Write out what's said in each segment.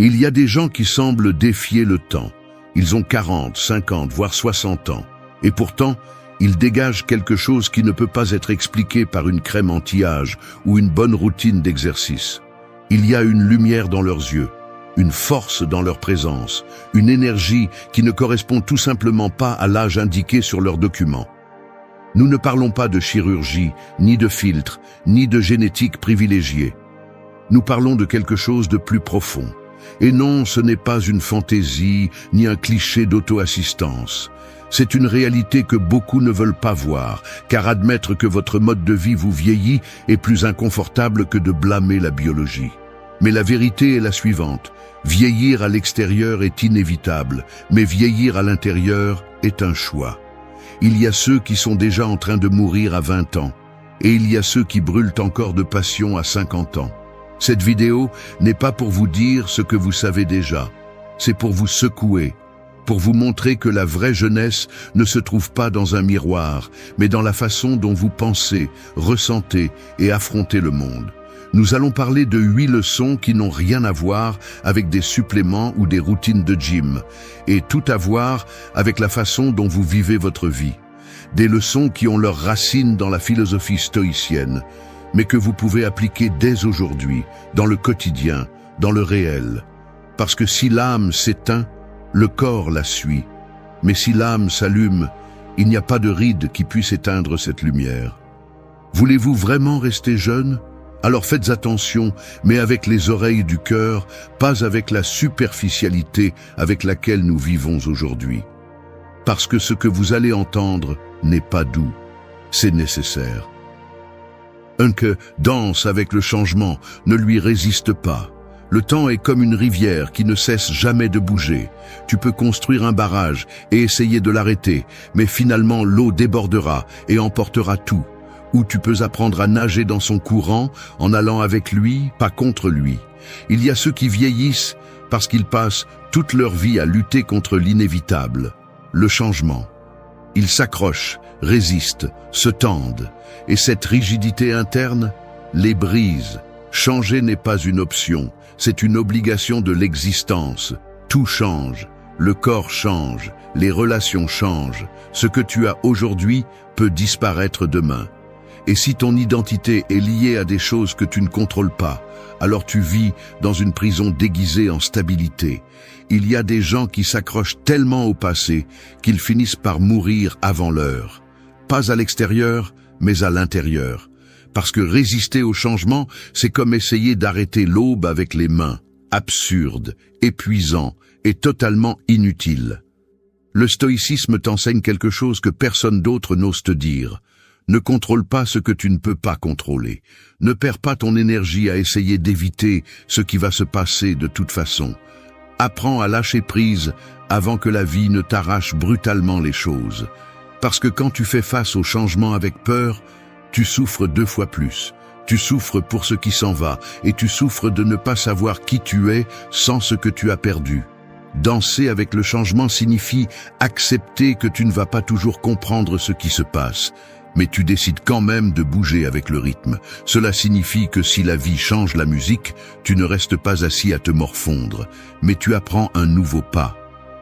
Il y a des gens qui semblent défier le temps. Ils ont 40, 50, voire 60 ans. Et pourtant, ils dégagent quelque chose qui ne peut pas être expliqué par une crème anti-âge ou une bonne routine d'exercice. Il y a une lumière dans leurs yeux, une force dans leur présence, une énergie qui ne correspond tout simplement pas à l'âge indiqué sur leurs documents. Nous ne parlons pas de chirurgie, ni de filtre, ni de génétique privilégiée. Nous parlons de quelque chose de plus profond. Et non, ce n'est pas une fantaisie, ni un cliché d'auto-assistance. C'est une réalité que beaucoup ne veulent pas voir, car admettre que votre mode de vie vous vieillit est plus inconfortable que de blâmer la biologie. Mais la vérité est la suivante. Vieillir à l'extérieur est inévitable, mais vieillir à l'intérieur est un choix. Il y a ceux qui sont déjà en train de mourir à 20 ans, et il y a ceux qui brûlent encore de passion à 50 ans. Cette vidéo n'est pas pour vous dire ce que vous savez déjà, c'est pour vous secouer, pour vous montrer que la vraie jeunesse ne se trouve pas dans un miroir, mais dans la façon dont vous pensez, ressentez et affrontez le monde. Nous allons parler de 8 leçons qui n'ont rien à voir avec des suppléments ou des routines de gym, et tout à voir avec la façon dont vous vivez votre vie. Des leçons qui ont leurs racines dans la philosophie stoïcienne, mais que vous pouvez appliquer dès aujourd'hui, dans le quotidien, dans le réel. Parce que si l'âme s'éteint, le corps la suit. Mais si l'âme s'allume, il n'y a pas de ride qui puisse éteindre cette lumière. Voulez-vous vraiment rester jeune ? Alors faites attention, mais avec les oreilles du cœur, pas avec la superficialité avec laquelle nous vivons aujourd'hui. Parce que ce que vous allez entendre n'est pas doux, c'est nécessaire. Un que danse avec le changement, ne lui résiste pas. Le temps est comme une rivière qui ne cesse jamais de bouger. Tu peux construire un barrage et essayer de l'arrêter, mais finalement l'eau débordera et emportera tout. Ou tu peux apprendre à nager dans son courant en allant avec lui, pas contre lui. Il y a ceux qui vieillissent parce qu'ils passent toute leur vie à lutter contre l'inévitable, le changement. Ils s'accrochent, résistent, se tendent. Et cette rigidité interne les brise. Changer n'est pas une option, c'est une obligation de l'existence. Tout change, le corps change, les relations changent. Ce que tu as aujourd'hui peut disparaître demain. Et si ton identité est liée à des choses que tu ne contrôles pas, alors tu vis dans une prison déguisée en stabilité. Il y a des gens qui s'accrochent tellement au passé qu'ils finissent par mourir avant l'heure. Pas à l'extérieur, mais à l'intérieur. Parce que résister au changement, c'est comme essayer d'arrêter l'aube avec les mains. Absurde, épuisant et totalement inutile. Le stoïcisme t'enseigne quelque chose que personne d'autre n'ose te dire. Ne contrôle pas ce que tu ne peux pas contrôler. Ne perds pas ton énergie à essayer d'éviter ce qui va se passer de toute façon. Apprends à lâcher prise avant que la vie ne t'arrache brutalement les choses. Parce que quand tu fais face au changement avec peur, tu souffres 2 fois plus. Tu souffres pour ce qui s'en va et tu souffres de ne pas savoir qui tu es sans ce que tu as perdu. Danser avec le changement signifie accepter que tu ne vas pas toujours comprendre ce qui se passe. Mais tu décides quand même de bouger avec le rythme. Cela signifie que si la vie change la musique, tu ne restes pas assis à te morfondre, mais tu apprends un nouveau pas.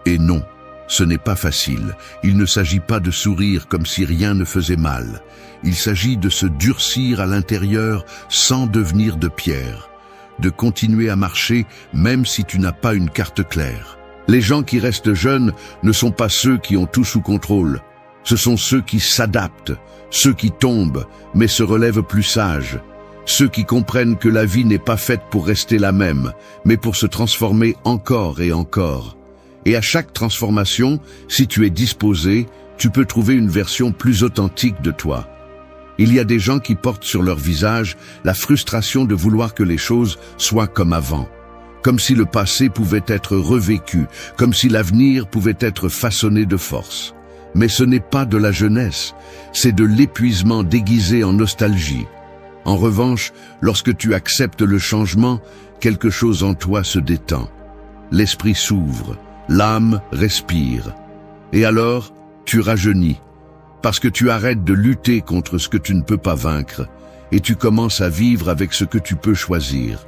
Et non, ce n'est pas facile. Il ne s'agit pas de sourire comme si rien ne faisait mal. Il s'agit de se durcir à l'intérieur sans devenir de pierre. De continuer à marcher même si tu n'as pas une carte claire. Les gens qui restent jeunes ne sont pas ceux qui ont tout sous contrôle. Ce sont ceux qui s'adaptent, ceux qui tombent, mais se relèvent plus sages, ceux qui comprennent que la vie n'est pas faite pour rester la même, mais pour se transformer encore et encore. Et à chaque transformation, si tu es disposé, tu peux trouver une version plus authentique de toi. Il y a des gens qui portent sur leur visage la frustration de vouloir que les choses soient comme avant, comme si le passé pouvait être revécu, comme si l'avenir pouvait être façonné de force. Mais ce n'est pas de la jeunesse, c'est de l'épuisement déguisé en nostalgie. En revanche, lorsque tu acceptes le changement, quelque chose en toi se détend. L'esprit s'ouvre, l'âme respire. Et alors, tu rajeunis, parce que tu arrêtes de lutter contre ce que tu ne peux pas vaincre, et tu commences à vivre avec ce que tu peux choisir.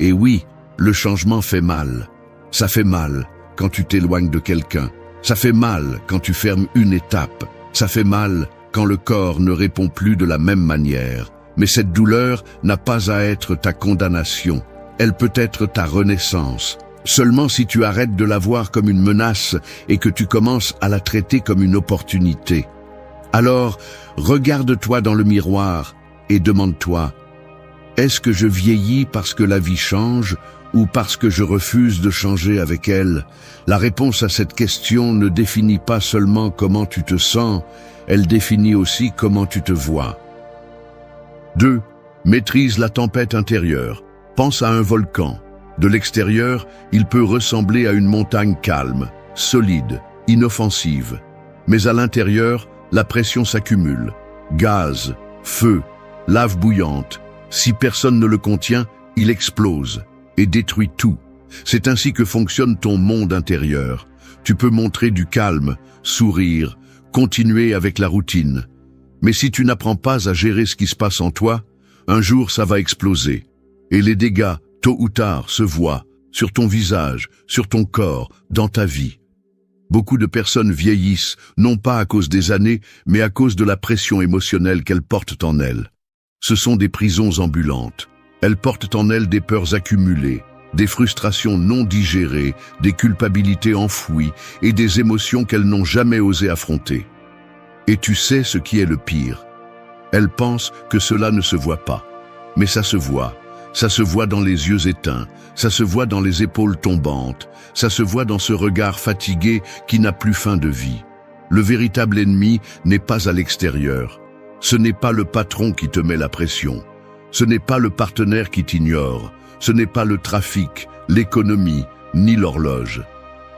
Et oui, Le changement fait mal. Ça fait mal quand tu t'éloignes de quelqu'un. Ça fait mal quand tu fermes une étape. Ça fait mal quand le corps ne répond plus de la même manière. Mais cette douleur n'a pas à être ta condamnation. Elle peut être ta renaissance. Seulement si tu arrêtes de la voir comme une menace et que tu commences à la traiter comme une opportunité. Alors, regarde-toi dans le miroir et demande-toi, est-ce que je vieillis parce que la vie change ou parce que je refuse de changer avec elle? La réponse à cette question ne définit pas seulement comment tu te sens, elle définit aussi comment tu te vois. 2. Maîtrise la tempête intérieure. Pense à un volcan. De l'extérieur, il peut ressembler à une montagne calme, solide, inoffensive. Mais à l'intérieur, la pression s'accumule. Gaz, feu, lave bouillante. Si personne ne le contient, il explose et détruit tout. C'est ainsi que fonctionne ton monde intérieur. Tu peux montrer du calme, sourire, continuer avec la routine. Mais si tu n'apprends pas à gérer ce qui se passe en toi, un jour ça va exploser. Et les dégâts, tôt ou tard, se voient sur ton visage, sur ton corps, dans ta vie. Beaucoup de personnes vieillissent, non pas à cause des années, mais à cause de la pression émotionnelle qu'elles portent en elles. Ce sont des prisons ambulantes. Elles portent en elles des peurs accumulées, des frustrations non digérées, des culpabilités enfouies et des émotions qu'elles n'ont jamais osé affronter. Et tu sais ce qui est le pire. Elles pensent que cela ne se voit pas. Mais ça se voit. Ça se voit dans les yeux éteints, ça se voit dans les épaules tombantes, ça se voit dans ce regard fatigué qui n'a plus fin de vie. Le véritable ennemi n'est pas à l'extérieur. Ce n'est pas le patron qui te met la pression. Ce n'est pas le partenaire qui t'ignore. Ce n'est pas le trafic, l'économie, ni l'horloge.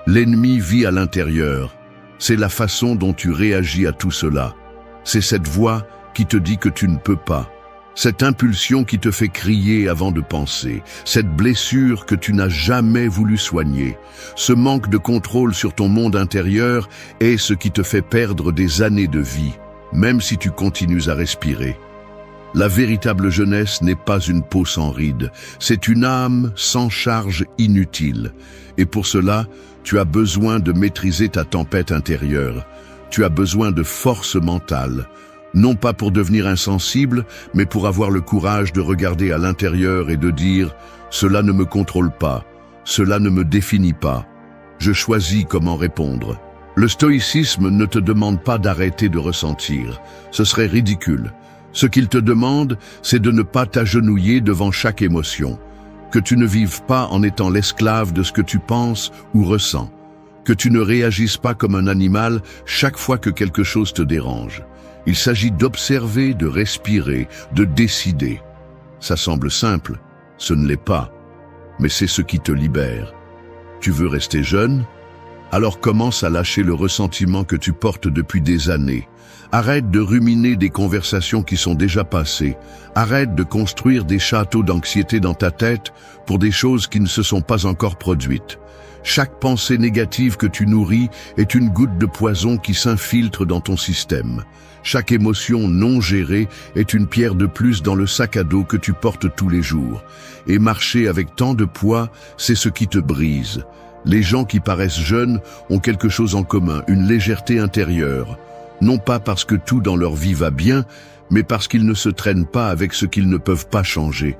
L'ennemi vit à l'intérieur. C'est la façon dont tu réagis à tout cela. C'est cette voix qui te dit que tu ne peux pas. Cette impulsion qui te fait crier avant de penser, cette blessure que tu n'as jamais voulu soigner, ce manque de contrôle sur ton monde intérieur est ce qui te fait perdre des années de vie, même si tu continues à respirer. La véritable jeunesse n'est pas une peau sans rides, c'est une âme sans charge inutile. Et pour cela, tu as besoin de maîtriser ta tempête intérieure. Tu as besoin de force mentale. Non pas pour devenir insensible, mais pour avoir le courage de regarder à l'intérieur et de dire « Cela ne me contrôle pas, cela ne me définit pas, je choisis comment répondre ». Le stoïcisme ne te demande pas d'arrêter de ressentir, ce serait ridicule. Ce qu'il te demande, c'est de ne pas t'agenouiller devant chaque émotion, que tu ne vives pas en étant l'esclave de ce que tu penses ou ressens, que tu ne réagisses pas comme un animal chaque fois que quelque chose te dérange. Il s'agit d'observer, de respirer, de décider. Ça semble simple, ce ne l'est pas, mais c'est ce qui te libère. Tu veux rester jeune? Alors commence à lâcher le ressentiment que tu portes depuis des années. Arrête de ruminer des conversations qui sont déjà passées. Arrête de construire des châteaux d'anxiété dans ta tête pour des choses qui ne se sont pas encore produites. Chaque pensée négative que tu nourris est une goutte de poison qui s'infiltre dans ton système. Chaque émotion non gérée est une pierre de plus dans le sac à dos que tu portes tous les jours. Et marcher avec tant de poids, c'est ce qui te brise. Les gens qui paraissent jeunes ont quelque chose en commun, une légèreté intérieure. Non pas parce que tout dans leur vie va bien, mais parce qu'ils ne se traînent pas avec ce qu'ils ne peuvent pas changer.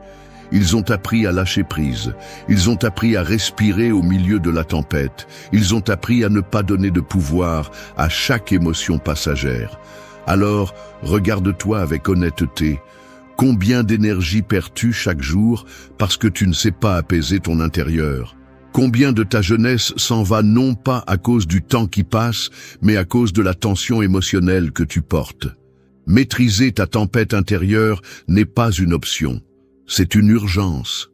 Ils ont appris à lâcher prise. Ils ont appris à respirer au milieu de la tempête. Ils ont appris à ne pas donner de pouvoir à chaque émotion passagère. Alors, regarde-toi avec honnêteté. Combien d'énergie perds-tu chaque jour parce que tu ne sais pas apaiser ton intérieur? Combien de ta jeunesse s'en va non pas à cause du temps qui passe, mais à cause de la tension émotionnelle que tu portes? Maîtriser ta tempête intérieure n'est pas une option, c'est une urgence.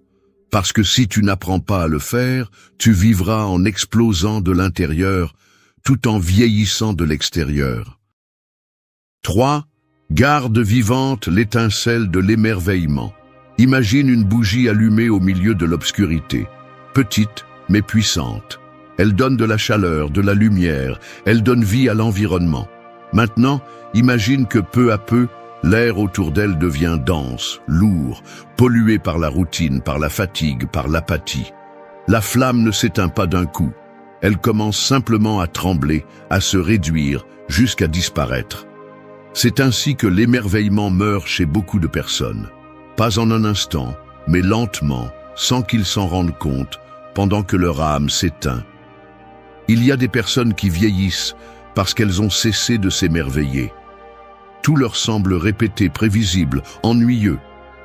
Parce que si tu n'apprends pas à le faire, tu vivras en explosant de l'intérieur, tout en vieillissant de l'extérieur. 3. Garde vivante l'étincelle de l'émerveillement. Imagine une bougie allumée au milieu de l'obscurité, petite mais puissante. Elle donne de la chaleur, de la lumière, elle donne vie à l'environnement. Maintenant, imagine que peu à peu, L'air autour d'elle devient dense, lourd, pollué par la routine, par la fatigue, par l'apathie. La flamme ne s'éteint pas d'un coup. Elle commence simplement à trembler, à se réduire, jusqu'à disparaître. C'est ainsi que l'émerveillement meurt chez beaucoup de personnes. Pas en un instant, mais lentement, sans qu'ils s'en rendent compte, pendant que leur âme s'éteint. Il y a des personnes qui vieillissent parce qu'elles ont cessé de s'émerveiller. Tout leur semble répété, prévisible, ennuyeux.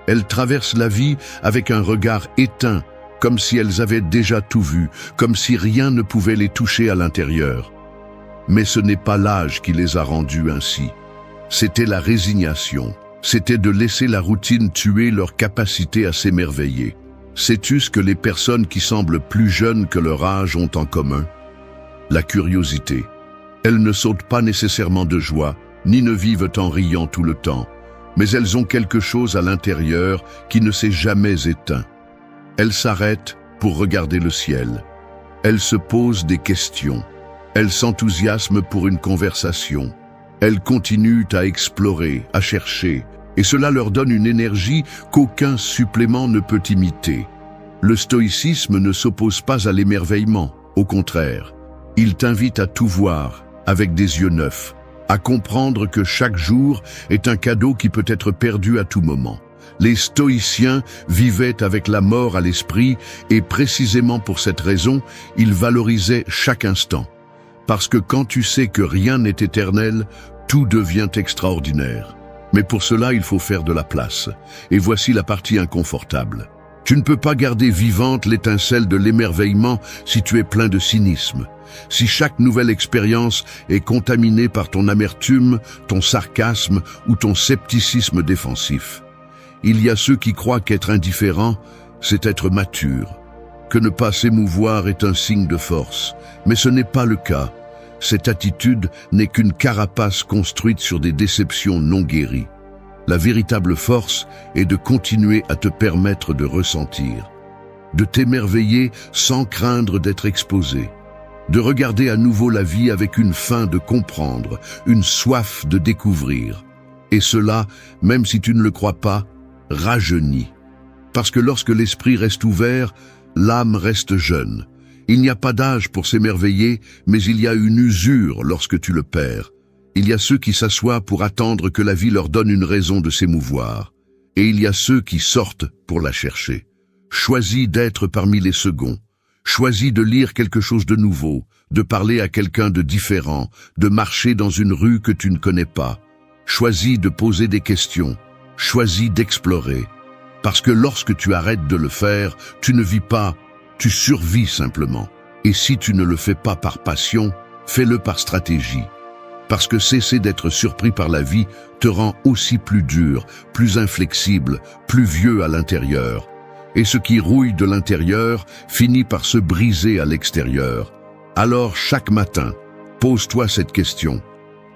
Elles traversent la vie avec un regard éteint, comme si elles avaient déjà tout vu, comme si rien ne pouvait les toucher à l'intérieur. Mais ce n'est pas l'âge qui les a rendues ainsi. C'était la résignation. C'était de laisser la routine tuer leur capacité à s'émerveiller. Sais-tu ce que les personnes qui semblent plus jeunes que leur âge ont en commun? La curiosité. Elles ne sautent pas nécessairement de joie, ni ne vivent en riant tout le temps, mais elles ont quelque chose à l'intérieur qui ne s'est jamais éteint. Elles s'arrêtent pour regarder le ciel. Elles se posent des questions. Elles s'enthousiasment pour une conversation. Elles continuent à explorer, à chercher, et cela leur donne une énergie qu'aucun supplément ne peut imiter. Le stoïcisme ne s'oppose pas à l'émerveillement, au contraire. Il t'invite à tout voir, avec des yeux neufs, à comprendre que chaque jour est un cadeau qui peut être perdu à tout moment. Les stoïciens vivaient avec la mort à l'esprit et précisément pour cette raison, ils valorisaient chaque instant. Parce que quand tu sais que rien n'est éternel, tout devient extraordinaire. Mais pour cela, il faut faire de la place. Et voici la partie inconfortable. Tu ne peux pas garder vivante l'étincelle de l'émerveillement si tu es plein de cynisme. Si chaque nouvelle expérience est contaminée par ton amertume, ton sarcasme ou ton scepticisme défensif. Il y a ceux qui croient qu'être indifférent, c'est être mature, que ne pas s'émouvoir est un signe de force. Mais ce n'est pas le cas. Cette attitude n'est qu'une carapace construite sur des déceptions non guéries. La véritable force est de continuer à te permettre de ressentir, de t'émerveiller sans craindre d'être exposé, de regarder à nouveau la vie avec une faim de comprendre, une soif de découvrir. Et cela, même si tu ne le crois pas, rajeunit. Parce que lorsque l'esprit reste ouvert, l'âme reste jeune. Il n'y a pas d'âge pour s'émerveiller, mais il y a une usure lorsque tu le perds. Il y a ceux qui s'assoient pour attendre que la vie leur donne une raison de s'émouvoir. Et il y a ceux qui sortent pour la chercher. Choisis d'être parmi les seconds. Choisis de lire quelque chose de nouveau, de parler à quelqu'un de différent, de marcher dans une rue que tu ne connais pas. Choisis de poser des questions. Choisis d'explorer. Parce que lorsque tu arrêtes de le faire, tu ne vis pas, tu survis simplement. Et si tu ne le fais pas par passion, fais-le par stratégie. Parce que cesser d'être surpris par la vie te rend aussi plus dur, plus inflexible, plus vieux à l'intérieur. Et ce qui rouille de l'intérieur finit par se briser à l'extérieur. Alors chaque matin, pose-toi cette question.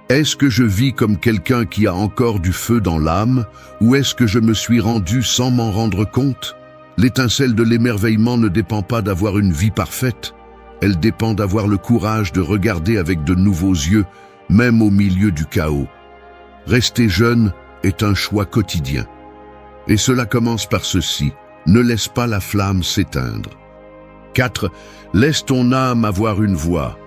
Est-ce que je vis comme quelqu'un qui a encore du feu dans l'âme, ou est-ce que je me suis rendu sans m'en rendre compte? L'étincelle de l'émerveillement ne dépend pas d'avoir une vie parfaite. Elle dépend d'avoir le courage de regarder avec de nouveaux yeux, même au milieu du chaos. Rester jeune est un choix quotidien. Et cela commence par ceci. Ne laisse pas la flamme s'éteindre. 4. Laisse ton âme avoir une voix.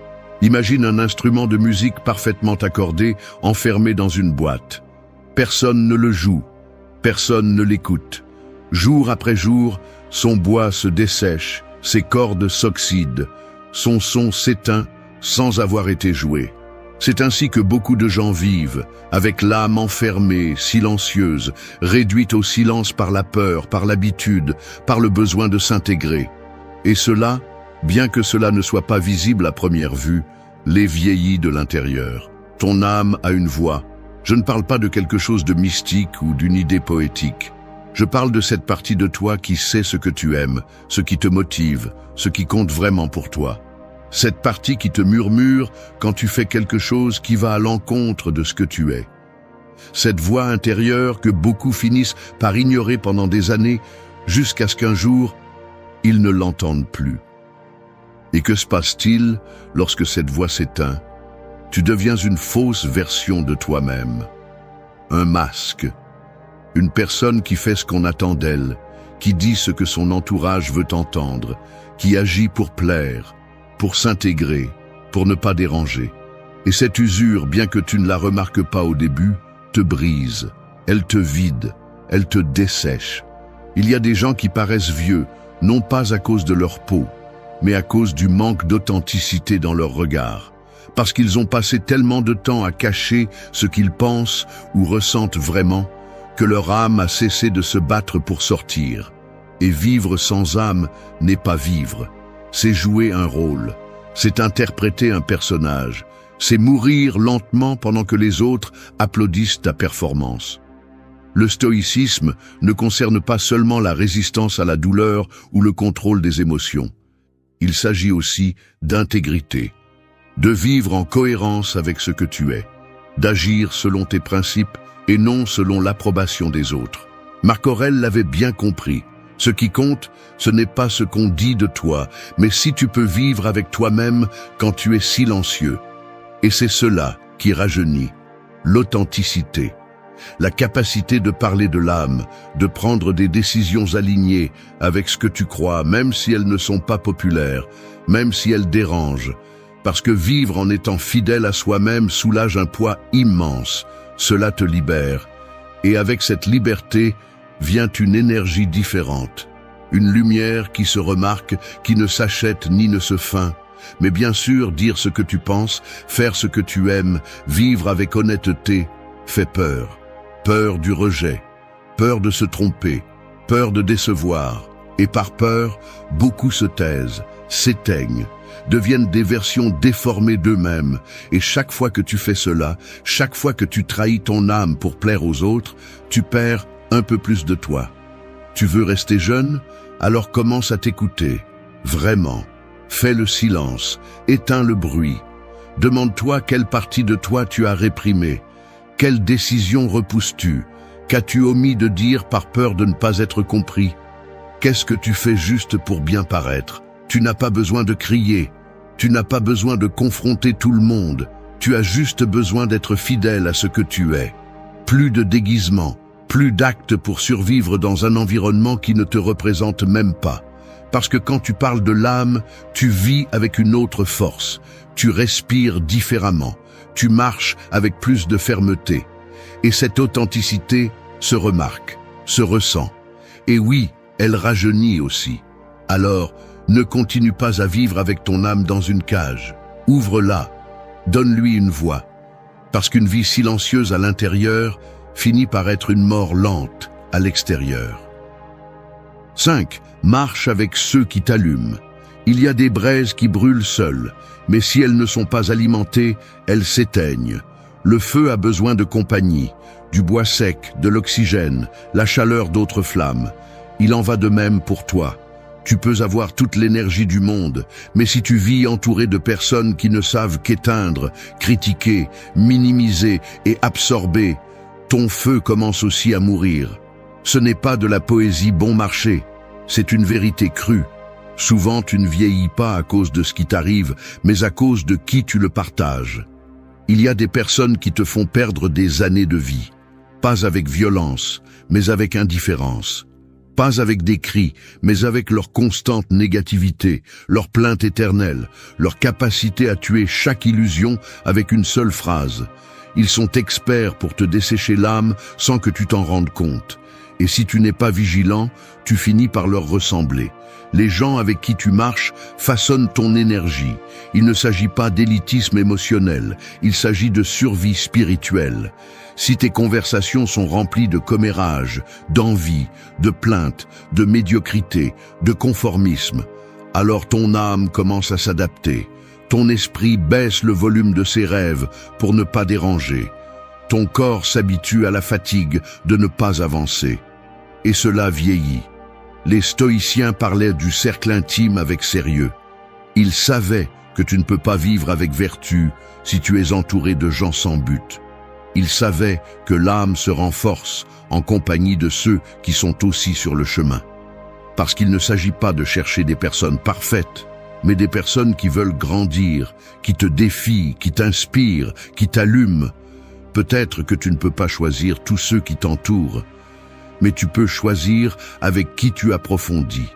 Imagine un instrument de musique parfaitement accordé, enfermé dans une boîte. Personne ne le joue, personne ne l'écoute. Jour après jour, son bois se dessèche, ses cordes s'oxydent, son son s'éteint sans avoir été joué. C'est ainsi que beaucoup de gens vivent, avec l'âme enfermée, silencieuse, réduite au silence par la peur, par l'habitude, par le besoin de s'intégrer. Et cela, bien que cela ne soit pas visible à première vue, les vieillit de l'intérieur. Ton âme a une voix. Je ne parle pas de quelque chose de mystique ou d'une idée poétique. Je parle de cette partie de toi qui sait ce que tu aimes, ce qui te motive, ce qui compte vraiment pour toi. Cette partie qui te murmure quand tu fais quelque chose qui va à l'encontre de ce que tu es. Cette voix intérieure que beaucoup finissent par ignorer pendant des années, jusqu'à ce qu'un jour, ils ne l'entendent plus. Et que se passe-t-il lorsque cette voix s'éteint? Tu deviens une fausse version de toi-même. un masque. Une personne qui fait ce qu'on attend d'elle, qui dit ce que son entourage veut entendre, qui agit pour plaire, pour s'intégrer, pour ne pas déranger. Et cette usure, bien que tu ne la remarques pas au début, te brise, elle te vide, elle te dessèche. Il y a des gens qui paraissent vieux, non pas à cause de leur peau, mais à cause du manque d'authenticité dans leur regard. Parce qu'ils ont passé tellement de temps à cacher ce qu'ils pensent ou ressentent vraiment, que leur âme a cessé de se battre pour sortir. Et vivre sans âme n'est pas vivre, c'est jouer un rôle, c'est interpréter un personnage, c'est mourir lentement pendant que les autres applaudissent ta performance. Le stoïcisme ne concerne pas seulement la résistance à la douleur ou le contrôle des émotions. Il s'agit aussi d'intégrité, de vivre en cohérence avec ce que tu es, d'agir selon tes principes et non selon l'approbation des autres. Marc Aurèle l'avait bien compris. Ce qui compte, ce n'est pas ce qu'on dit de toi, mais si tu peux vivre avec toi-même quand tu es silencieux. Et c'est cela qui rajeunit, l'authenticité, la capacité de parler de l'âme, de prendre des décisions alignées avec ce que tu crois, même si elles ne sont pas populaires, même si elles dérangent, parce que vivre en étant fidèle à soi-même soulage un poids immense, cela te libère, et avec cette liberté vient une énergie différente, une lumière qui se remarque, qui ne s'achète ni ne se feint, mais bien sûr dire ce que tu penses, faire ce que tu aimes, vivre avec honnêteté, fait peur. Peur du rejet, peur de se tromper, peur de décevoir. Et par peur, beaucoup se taisent, s'éteignent, deviennent des versions déformées d'eux-mêmes. Et chaque fois que tu fais cela, chaque fois que tu trahis ton âme pour plaire aux autres, tu perds un peu plus de toi. Tu veux rester jeune? Alors commence à t'écouter. Vraiment. Fais le silence. Éteins le bruit. Demande-toi quelle partie de toi tu as réprimée. Quelle décision repousses-tu? Qu'as-tu omis de dire par peur de ne pas être compris? Qu'est-ce que tu fais juste pour bien paraître? Tu n'as pas besoin de crier. Tu n'as pas besoin de confronter tout le monde. Tu as juste besoin d'être fidèle à ce que tu es. Plus de déguisement. Plus d'actes pour survivre dans un environnement qui ne te représente même pas. Parce que quand tu parles de l'âme, tu vis avec une autre force. Tu respires différemment. Tu marches avec plus de fermeté. Et cette authenticité se remarque, se ressent. Et oui, elle rajeunit aussi. Alors, ne continue pas à vivre avec ton âme dans une cage. Ouvre-la. Donne-lui une voix. Parce qu'une vie silencieuse à l'intérieur finit par être une mort lente à l'extérieur. 5. Marche avec ceux qui t'allument. Il y a des braises qui brûlent seules, mais si elles ne sont pas alimentées, elles s'éteignent. Le feu a besoin de compagnie, du bois sec, de l'oxygène, la chaleur d'autres flammes. Il en va de même pour toi. Tu peux avoir toute l'énergie du monde, mais si tu vis entouré de personnes qui ne savent qu'éteindre, critiquer, minimiser et absorber, ton feu commence aussi à mourir. Ce n'est pas de la poésie bon marché, c'est une vérité crue. Souvent, tu ne vieillis pas à cause de ce qui t'arrive, mais à cause de qui tu le partages. Il y a des personnes qui te font perdre des années de vie, pas avec violence, mais avec indifférence. Pas avec des cris, mais avec leur constante négativité, leur plainte éternelle, leur capacité à tuer chaque illusion avec une seule phrase. Ils sont experts pour te dessécher l'âme sans que tu t'en rendes compte. Et si tu n'es pas vigilant, tu finis par leur ressembler. Les gens avec qui tu marches façonnent ton énergie. Il ne s'agit pas d'élitisme émotionnel, il s'agit de survie spirituelle. Si tes conversations sont remplies de commérages, d'envie, de plaintes, de médiocrité, de conformisme, alors ton âme commence à s'adapter. Ton esprit baisse le volume de ses rêves pour ne pas déranger. Ton corps s'habitue à la fatigue de ne pas avancer. Et cela vieillit. Les stoïciens parlaient du cercle intime avec sérieux. Ils savaient que tu ne peux pas vivre avec vertu si tu es entouré de gens sans but. Ils savaient que l'âme se renforce en compagnie de ceux qui sont aussi sur le chemin. Parce qu'il ne s'agit pas de chercher des personnes parfaites, mais des personnes qui veulent grandir, qui te défient, qui t'inspirent, qui t'allument. Peut-être que tu ne peux pas choisir tous ceux qui t'entourent, mais tu peux choisir avec qui tu approfondis,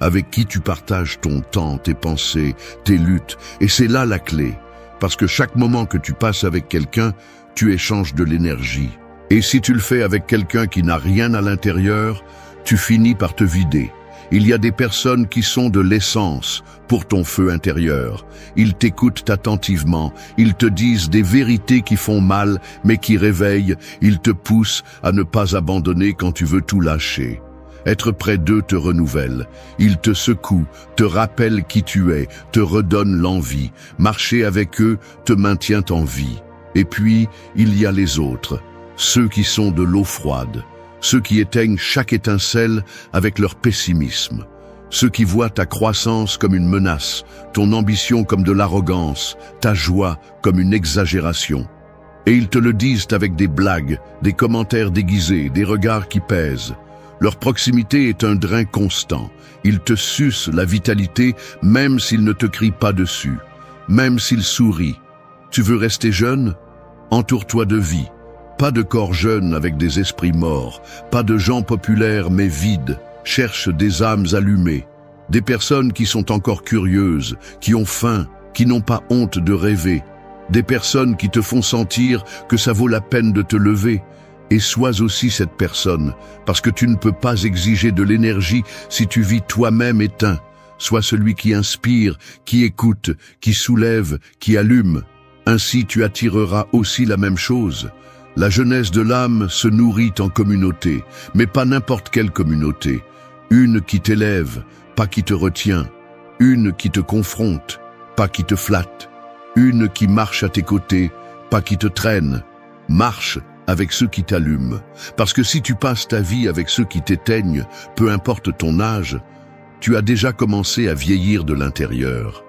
avec qui tu partages ton temps, tes pensées, tes luttes. Et c'est là la clé, parce que chaque moment que tu passes avec quelqu'un, tu échanges de l'énergie. Et si tu le fais avec quelqu'un qui n'a rien à l'intérieur, tu finis par te vider. Il y a des personnes qui sont de l'essence pour ton feu intérieur. Ils t'écoutent attentivement, ils te disent des vérités qui font mal, mais qui réveillent. Ils te poussent à ne pas abandonner quand tu veux tout lâcher. Être près d'eux te renouvelle. Ils te secouent, te rappellent qui tu es, te redonnent l'envie. Marcher avec eux te maintient en vie. Et puis, il y a les autres, ceux qui sont de l'eau froide. Ceux qui éteignent chaque étincelle avec leur pessimisme. Ceux qui voient ta croissance comme une menace, ton ambition comme de l'arrogance, ta joie comme une exagération. Et ils te le disent avec des blagues, des commentaires déguisés, des regards qui pèsent. Leur proximité est un drain constant. Ils te sucent la vitalité même s'ils ne te crient pas dessus, même s'ils sourient. Tu veux rester jeune? Entoure-toi de vie. Pas de corps jeunes avec des esprits morts, pas de gens populaires mais vides. Cherche des âmes allumées, des personnes qui sont encore curieuses, qui ont faim, qui n'ont pas honte de rêver, des personnes qui te font sentir que ça vaut la peine de te lever. Et sois aussi cette personne, parce que tu ne peux pas exiger de l'énergie si tu vis toi-même éteint. Sois celui qui inspire, qui écoute, qui soulève, qui allume. Ainsi tu attireras aussi la même chose. La jeunesse de l'âme se nourrit en communauté, mais pas n'importe quelle communauté. Une qui t'élève, pas qui te retient. Une qui te confronte, pas qui te flatte. Une qui marche à tes côtés, pas qui te traîne. Marche avec ceux qui t'allument. Parce que si tu passes ta vie avec ceux qui t'éteignent, peu importe ton âge, tu as déjà commencé à vieillir de l'intérieur.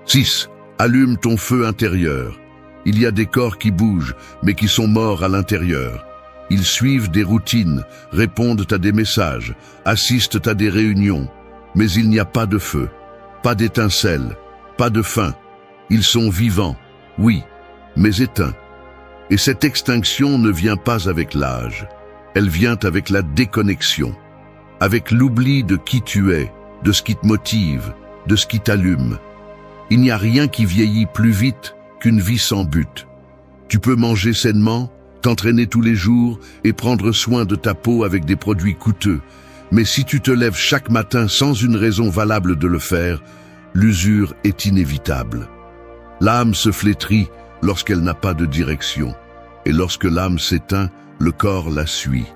6. Allume ton feu intérieur. Il y a des corps qui bougent, mais qui sont morts à l'intérieur. Ils suivent des routines, répondent à des messages, assistent à des réunions. Mais il n'y a pas de feu, pas d'étincelle, pas de faim. Ils sont vivants, oui, mais éteints. Et cette extinction ne vient pas avec l'âge. Elle vient avec la déconnexion, avec l'oubli de qui tu es, de ce qui te motive, de ce qui t'allume. Il n'y a rien qui vieillit plus vite qu'une vie sans but. Tu peux manger sainement, t'entraîner tous les jours et prendre soin de ta peau avec des produits coûteux. Mais si tu te lèves chaque matin sans une raison valable de le faire, l'usure est inévitable. L'âme se flétrit lorsqu'elle n'a pas de direction. Et lorsque l'âme s'éteint, le corps la suit.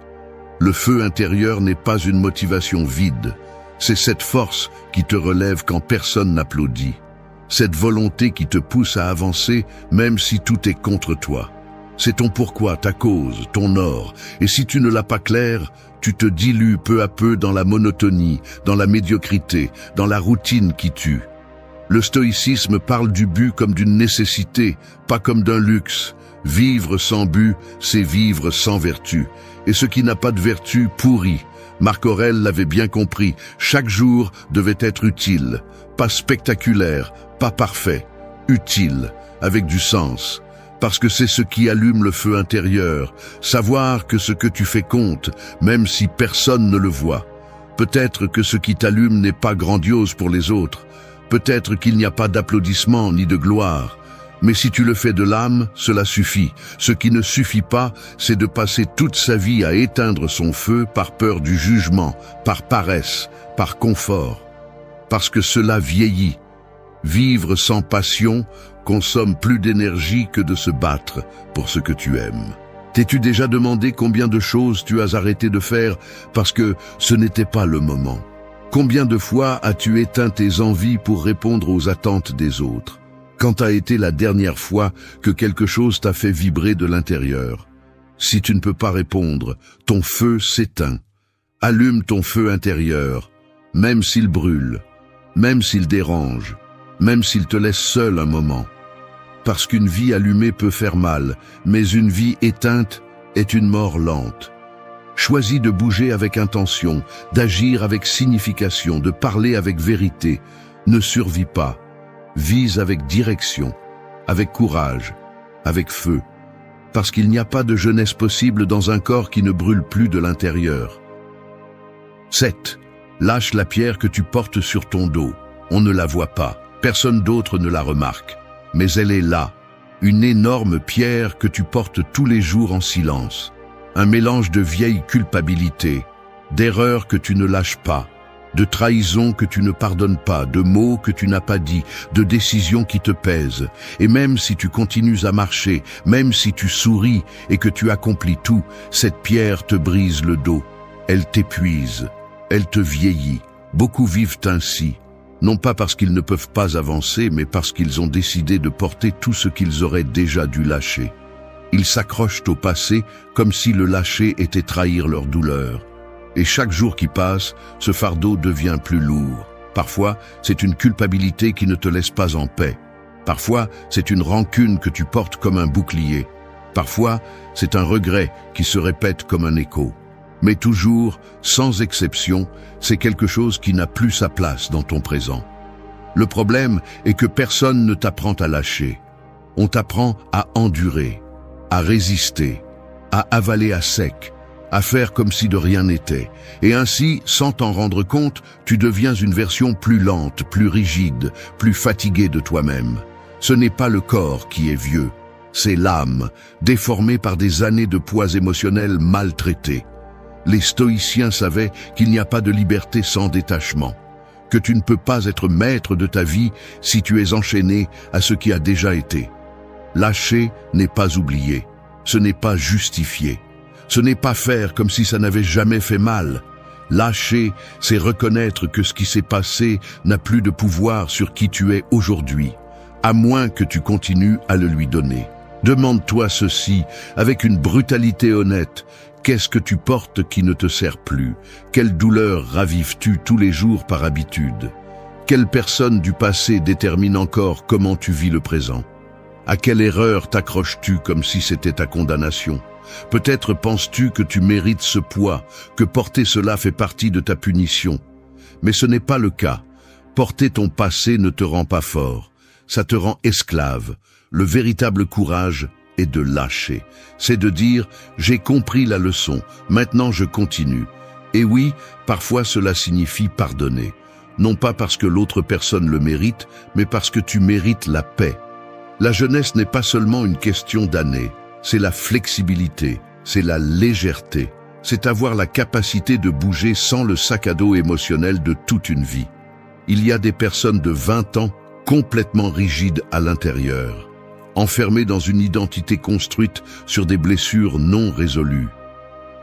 Le feu intérieur n'est pas une motivation vide. C'est cette force qui te relève quand personne n'applaudit. Cette volonté qui te pousse à avancer même si tout est contre toi. C'est ton pourquoi, ta cause, ton or. Et si tu ne l'as pas clair, tu te dilues peu à peu dans la monotonie, dans la médiocrité, dans la routine qui tue. Le stoïcisme parle du but comme d'une nécessité, pas comme d'un luxe. Vivre sans but, c'est vivre sans vertu. Et ce qui n'a pas de vertu pourrit. Marc Aurèle l'avait bien compris. Chaque jour devait être utile. Pas spectaculaire, pas parfait. Utile, avec du sens. Parce que c'est ce qui allume le feu intérieur. Savoir que ce que tu fais compte, même si personne ne le voit. Peut-être que ce qui t'allume n'est pas grandiose pour les autres. Peut-être qu'il n'y a pas d'applaudissements ni de gloire. Mais si tu le fais de l'âme, cela suffit. Ce qui ne suffit pas, c'est de passer toute sa vie à éteindre son feu par peur du jugement, par paresse, par confort. Parce que cela vieillit. Vivre sans passion consomme plus d'énergie que de se battre pour ce que tu aimes. T'es-tu déjà demandé combien de choses tu as arrêté de faire parce que ce n'était pas le moment? Combien de fois as-tu éteint tes envies pour répondre aux attentes des autres? Quand a été la dernière fois que quelque chose t'a fait vibrer de l'intérieur? Si tu ne peux pas répondre, ton feu s'éteint. Allume ton feu intérieur, même s'il brûle, même s'il dérange, même s'il te laisse seul un moment. Parce qu'une vie allumée peut faire mal, mais une vie éteinte est une mort lente. Choisis de bouger avec intention, d'agir avec signification, de parler avec vérité. Ne survis pas. Vise avec direction, avec courage, avec feu. parce qu'il n'y a pas de jeunesse possible dans un corps qui ne brûle plus de l'intérieur. 7. Lâche la pierre que tu portes sur ton dos. On ne la voit pas, personne d'autre ne la remarque. Mais elle est là, une énorme pierre que tu portes tous les jours en silence. Un mélange de vieille culpabilité, d'erreurs que tu ne lâches pas, de trahisons que tu ne pardonnes pas, de mots que tu n'as pas dit, de décisions qui te pèsent. Et même si tu continues à marcher, même si tu souris et que tu accomplis tout, cette pierre te brise le dos. Elle t'épuise, elle te vieillit. Beaucoup vivent ainsi, non pas parce qu'ils ne peuvent pas avancer, mais parce qu'ils ont décidé de porter tout ce qu'ils auraient déjà dû lâcher. Ils s'accrochent au passé comme si le lâcher était trahir leur douleur. Et chaque jour qui passe, ce fardeau devient plus lourd. Parfois, c'est une culpabilité qui ne te laisse pas en paix. Parfois, c'est une rancune que tu portes comme un bouclier. Parfois, c'est un regret qui se répète comme un écho. Mais toujours, sans exception, c'est quelque chose qui n'a plus sa place dans ton présent. Le problème est que personne ne t'apprend à lâcher. On t'apprend à endurer, à résister, à avaler à sec, à faire comme si de rien n'était. Et ainsi, sans t'en rendre compte, tu deviens une version plus lente, plus rigide, plus fatiguée de toi-même. Ce n'est pas le corps qui est vieux, c'est l'âme, déformée par des années de poids émotionnels maltraités. Les stoïciens savaient qu'il n'y a pas de liberté sans détachement, que tu ne peux pas être maître de ta vie si tu es enchaîné à ce qui a déjà été. Lâcher n'est pas oublier, ce n'est pas justifier. Ce n'est pas faire comme si ça n'avait jamais fait mal. Lâcher, c'est reconnaître que ce qui s'est passé n'a plus de pouvoir sur qui tu es aujourd'hui, à moins que tu continues à le lui donner. Demande-toi ceci avec une brutalité honnête. Qu'est-ce que tu portes qui ne te sert plus? Quelle douleur ravives-tu tous les jours par habitude? Quelle personne du passé détermine encore comment tu vis le présent? À quelle erreur t'accroches-tu comme si c'était ta condamnation? Peut-être penses-tu que tu mérites ce poids, que porter cela fait partie de ta punition. Mais ce n'est pas le cas. Porter ton passé ne te rend pas fort, ça te rend esclave. Le véritable courage est de lâcher. C'est de dire « j'ai compris la leçon, maintenant je continue ». Et oui, parfois cela signifie pardonner. Non pas parce que l'autre personne le mérite, mais parce que tu mérites la paix. La jeunesse n'est pas seulement une question d'années. C'est la flexibilité, c'est la légèreté, c'est avoir la capacité de bouger sans le sac à dos émotionnel de toute une vie. Il y a des personnes de 20 ans complètement rigides à l'intérieur, enfermées dans une identité construite sur des blessures non résolues.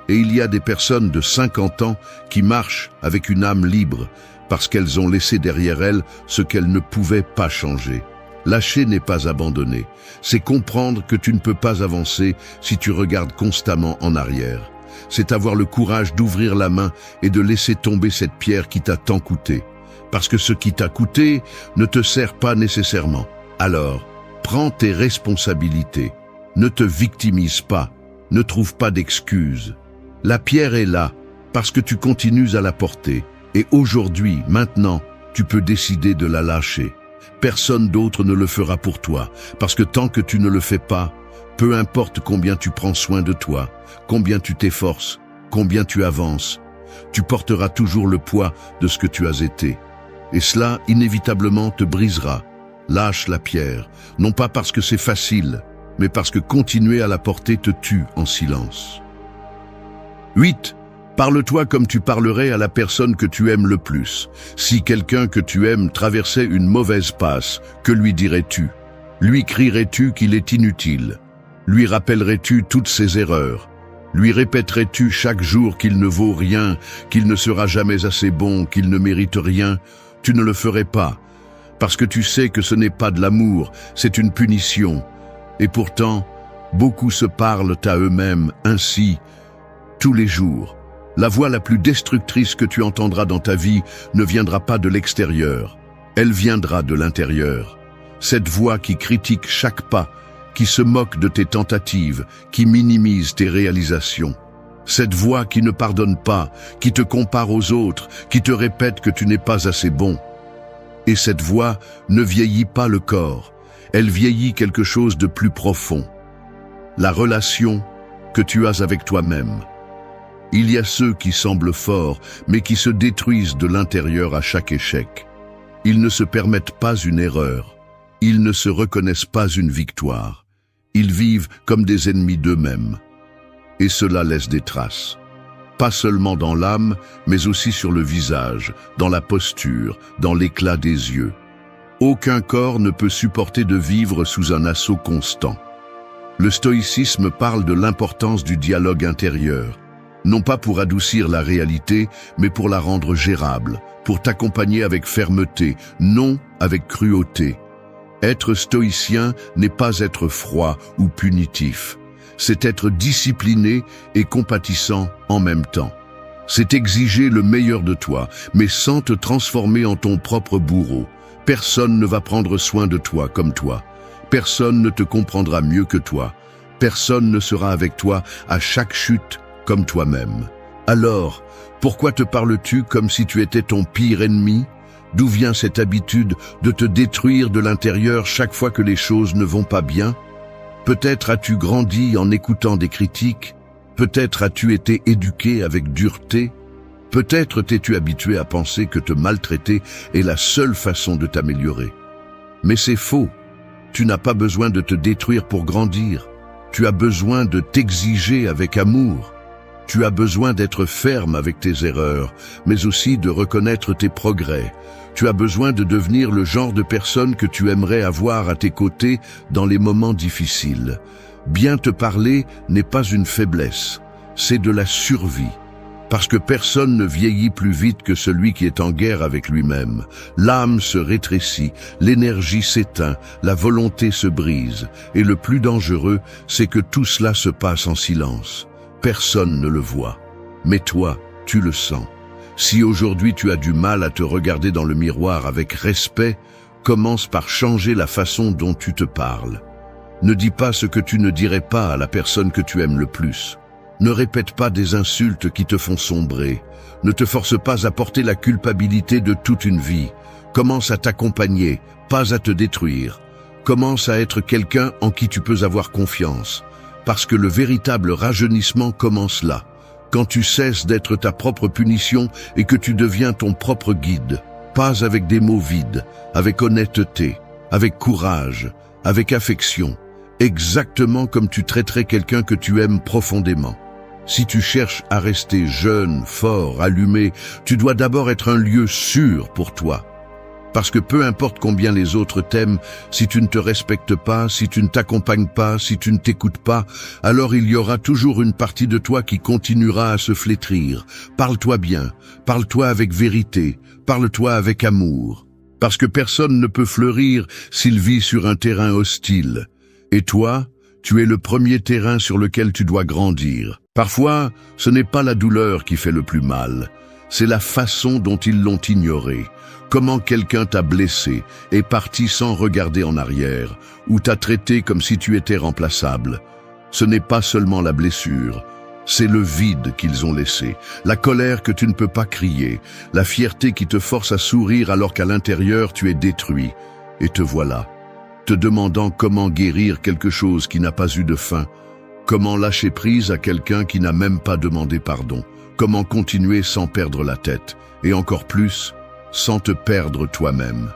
Et il y a des personnes de 50 ans qui marchent avec une âme libre parce qu'elles ont laissé derrière elles ce qu'elles ne pouvaient pas changer. Lâcher n'est pas abandonner, c'est comprendre que tu ne peux pas avancer si tu regardes constamment en arrière. C'est avoir le courage d'ouvrir la main et de laisser tomber cette pierre qui t'a tant coûté. Parce que ce qui t'a coûté ne te sert pas nécessairement. Alors, prends tes responsabilités. Ne te victimise pas, ne trouve pas d'excuses. La pierre est là, parce que tu continues à la porter. Et aujourd'hui, maintenant, tu peux décider de la lâcher. Personne d'autre ne le fera pour toi, parce que tant que tu ne le fais pas, peu importe combien tu prends soin de toi, combien tu t'efforces, combien tu avances, tu porteras toujours le poids de ce que tu as été. Et cela, inévitablement, te brisera. Lâche la pierre, non pas parce que c'est facile, mais parce que continuer à la porter te tue en silence. 8. Parle-toi comme tu parlerais à la personne que tu aimes le plus. Si quelqu'un que tu aimes traversait une mauvaise passe, que lui dirais-tu? Lui crierais-tu qu'il est inutile? Lui rappellerais-tu toutes ses erreurs? Lui répéterais-tu chaque jour qu'il ne vaut rien, qu'il ne sera jamais assez bon, qu'il ne mérite rien? Tu ne le ferais pas, parce que tu sais que ce n'est pas de l'amour, c'est une punition. Et pourtant, beaucoup se parlent à eux-mêmes ainsi, tous les jours. La voix la plus destructrice que tu entendras dans ta vie ne viendra pas de l'extérieur, elle viendra de l'intérieur. Cette voix qui critique chaque pas, qui se moque de tes tentatives, qui minimise tes réalisations. Cette voix qui ne pardonne pas, qui te compare aux autres, qui te répète que tu n'es pas assez bon. Et cette voix ne vieillit pas le corps, elle vieillit quelque chose de plus profond. la relation que tu as avec toi-même. Il y a ceux qui semblent forts, mais qui se détruisent de l'intérieur à chaque échec. Ils ne se permettent pas une erreur. Ils ne se reconnaissent pas une victoire. Ils vivent comme des ennemis d'eux-mêmes. Et cela laisse des traces. Pas seulement dans l'âme, mais aussi sur le visage, dans la posture, dans l'éclat des yeux. Aucun corps ne peut supporter de vivre sous un assaut constant. Le stoïcisme parle de l'importance du dialogue intérieur, non pas pour adoucir la réalité, mais pour la rendre gérable, pour t'accompagner avec fermeté, non avec cruauté. Être stoïcien n'est pas être froid ou punitif. C'est être discipliné et compatissant en même temps. C'est exiger le meilleur de toi, mais sans te transformer en ton propre bourreau. Personne ne va prendre soin de toi comme toi. Personne ne te comprendra mieux que toi. Personne ne sera avec toi à chaque chute comme toi-même. Alors, pourquoi te parles-tu comme si tu étais ton pire ennemi? D'où vient cette habitude de te détruire de l'intérieur chaque fois que les choses ne vont pas bien? Peut-être as-tu grandi en écoutant des critiques, peut-être as-tu été éduqué avec dureté, peut-être t'es-tu habitué à penser que te maltraiter est la seule façon de t'améliorer. Mais c'est faux, tu n'as pas besoin de te détruire pour grandir, tu as besoin de t'exiger avec amour, tu as besoin d'être ferme avec tes erreurs, mais aussi de reconnaître tes progrès. Tu as besoin de devenir le genre de personne que tu aimerais avoir à tes côtés dans les moments difficiles. Bien te parler n'est pas une faiblesse, c'est de la survie. Parce que personne ne vieillit plus vite que celui qui est en guerre avec lui-même. L'âme se rétrécit, l'énergie s'éteint, la volonté se brise. Et le plus dangereux, c'est que tout cela se passe en silence. Personne ne le voit. Mais toi, tu le sens. Si aujourd'hui tu as du mal à te regarder dans le miroir avec respect, commence par changer la façon dont tu te parles. Ne dis pas ce que tu ne dirais pas à la personne que tu aimes le plus. Ne répète pas des insultes qui te font sombrer. Ne te force pas à porter la culpabilité de toute une vie. Commence à t'accompagner, pas à te détruire. Commence à être quelqu'un en qui tu peux avoir confiance. Parce que le véritable rajeunissement commence là. Quand tu cesses d'être ta propre punition et que tu deviens ton propre guide, pas avec des mots vides, avec honnêteté, avec courage, avec affection, exactement comme tu traiterais quelqu'un que tu aimes profondément. Si tu cherches à rester jeune, fort, allumé, tu dois d'abord être un lieu sûr pour toi. Parce que peu importe combien les autres t'aiment, si tu ne te respectes pas, si tu ne t'accompagnes pas, si tu ne t'écoutes pas, alors il y aura toujours une partie de toi qui continuera à se flétrir. Parle-toi bien, parle-toi avec vérité, parle-toi avec amour. Parce que personne ne peut fleurir s'il vit sur un terrain hostile. Et toi, tu es le premier terrain sur lequel tu dois grandir. Parfois, ce n'est pas la douleur qui fait le plus mal, c'est la façon dont ils l'ont ignoré. Comment quelqu'un t'a blessé, est parti sans regarder en arrière, ou t'a traité comme si tu étais remplaçable. Ce n'est pas seulement la blessure, c'est le vide qu'ils ont laissé, la colère que tu ne peux pas crier, la fierté qui te force à sourire alors qu'à l'intérieur tu es détruit. Et te voilà, te demandant comment guérir quelque chose qui n'a pas eu de fin, comment lâcher prise à quelqu'un qui n'a même pas demandé pardon, comment continuer sans perdre la tête, et encore plus, sans te perdre toi-même.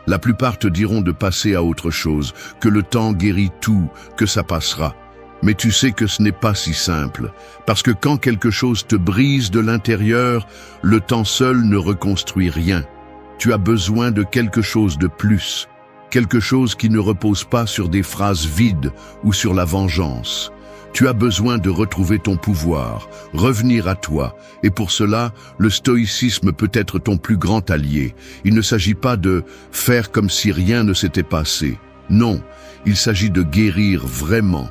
La plupart te diront de passer à autre chose, que le temps guérit tout, que ça passera. Mais tu sais que ce n'est pas si simple, parce que quand quelque chose te brise de l'intérieur, le temps seul ne reconstruit rien. Tu as besoin de quelque chose de plus, quelque chose qui ne repose pas sur des phrases vides ou sur la vengeance. Tu as besoin de retrouver ton pouvoir, revenir à toi, et pour cela, le stoïcisme peut être ton plus grand allié. Il ne s'agit pas de faire comme si rien ne s'était passé. Non, il s'agit de guérir vraiment,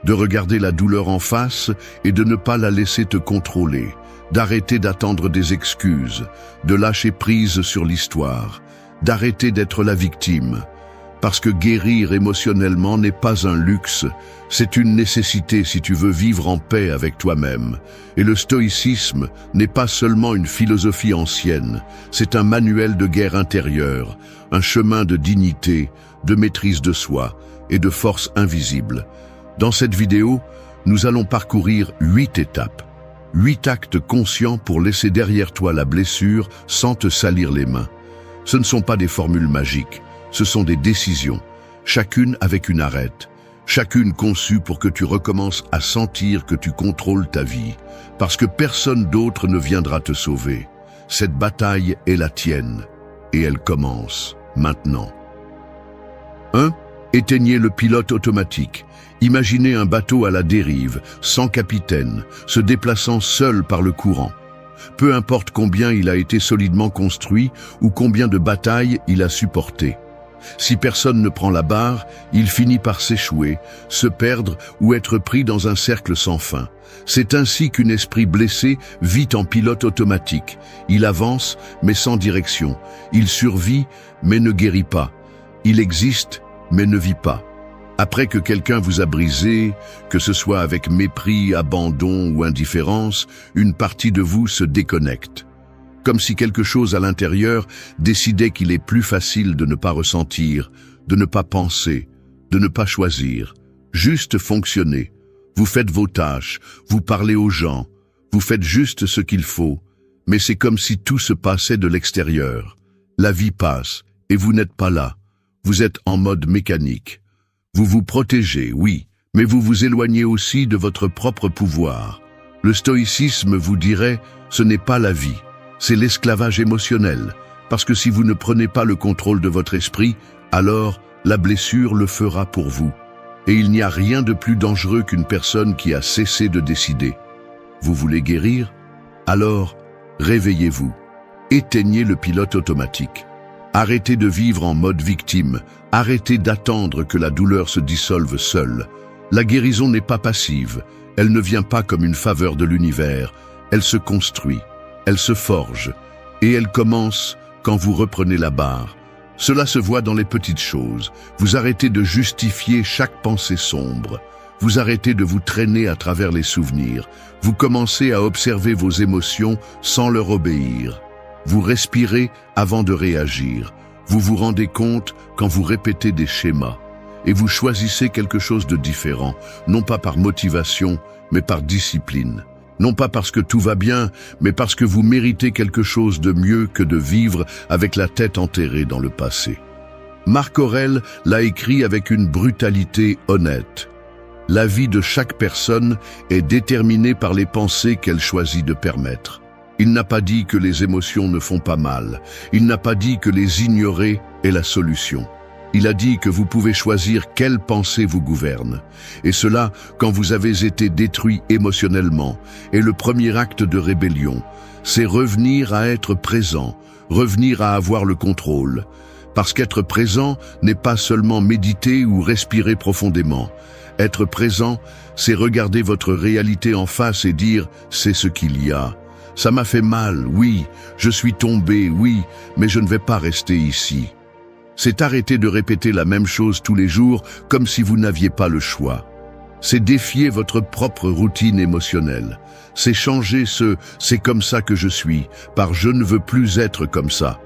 de regarder la douleur en face et de ne pas la laisser te contrôler, d'arrêter d'attendre des excuses, de lâcher prise sur l'histoire, d'arrêter d'être la victime. Parce que guérir émotionnellement n'est pas un luxe, c'est une nécessité si tu veux vivre en paix avec toi-même. Et le stoïcisme n'est pas seulement une philosophie ancienne, c'est un manuel de guerre intérieure, un chemin de dignité, de maîtrise de soi et de force invisible. Dans cette vidéo, nous allons parcourir 8 étapes. 8 actes conscients pour laisser derrière toi la blessure sans te salir les mains. Ce ne sont pas des formules magiques, ce sont des décisions, chacune avec une arête, chacune conçue pour que tu recommences à sentir que tu contrôles ta vie, parce que personne d'autre ne viendra te sauver. Cette bataille est la tienne, et elle commence maintenant. 1. Éteignez le pilote automatique. Imaginez un bateau à la dérive, sans capitaine, se déplaçant seul par le courant. Peu importe combien il a été solidement construit ou combien de batailles il a supporté. Si personne ne prend la barre, il finit par s'échouer, se perdre ou être pris dans un cercle sans fin. C'est ainsi qu'un esprit blessé vit en pilote automatique. Il avance, mais sans direction. Il survit, mais ne guérit pas. Il existe, mais ne vit pas. Après que quelqu'un vous a brisé, que ce soit avec mépris, abandon ou indifférence, une partie de vous se déconnecte. Comme si quelque chose à l'intérieur décidait qu'il est plus facile de ne pas ressentir, de ne pas penser, de ne pas choisir, juste fonctionner. Vous faites vos tâches, vous parlez aux gens, vous faites juste ce qu'il faut, mais c'est comme si tout se passait de l'extérieur. La vie passe, et vous n'êtes pas là. Vous êtes en mode mécanique. Vous vous protégez, oui, mais vous vous éloignez aussi de votre propre pouvoir. Le stoïcisme vous dirait, ce n'est pas la vie, c'est l'esclavage émotionnel, parce que si vous ne prenez pas le contrôle de votre esprit, alors la blessure le fera pour vous. Et il n'y a rien de plus dangereux qu'une personne qui a cessé de décider. Vous voulez guérir? Alors, réveillez-vous. Éteignez le pilote automatique. Arrêtez de vivre en mode victime. Arrêtez d'attendre que la douleur se dissolve seule. La guérison n'est pas passive. Elle ne vient pas comme une faveur de l'univers. Elle se construit. Elle se forge. Et elle commence quand vous reprenez la barre. Cela se voit dans les petites choses. Vous arrêtez de justifier chaque pensée sombre. Vous arrêtez de vous traîner à travers les souvenirs. Vous commencez à observer vos émotions sans leur obéir. Vous respirez avant de réagir. Vous vous rendez compte quand vous répétez des schémas. Et vous choisissez quelque chose de différent, non pas par motivation, mais par discipline. Non pas parce que tout va bien, mais parce que vous méritez quelque chose de mieux que de vivre avec la tête enterrée dans le passé. Marc Aurèle l'a écrit avec une brutalité honnête. La vie de chaque personne est déterminée par les pensées qu'elle choisit de permettre. Il n'a pas dit que les émotions ne font pas mal. Il n'a pas dit que les ignorer est la solution. Il a dit que vous pouvez choisir quelle pensée vous gouverne. Et cela quand vous avez été détruit émotionnellement. Et le premier acte de rébellion, c'est revenir à être présent, revenir à avoir le contrôle. Parce qu'être présent n'est pas seulement méditer ou respirer profondément. Être présent, c'est regarder votre réalité en face et dire « c'est ce qu'il y a ». Ça m'a fait mal, oui, je suis tombé, oui, mais je ne vais pas rester ici. C'est arrêter de répéter la même chose tous les jours comme si vous n'aviez pas le choix. C'est défier votre propre routine émotionnelle. C'est changer ce « c'est comme ça que je suis » par « je ne veux plus être comme ça ».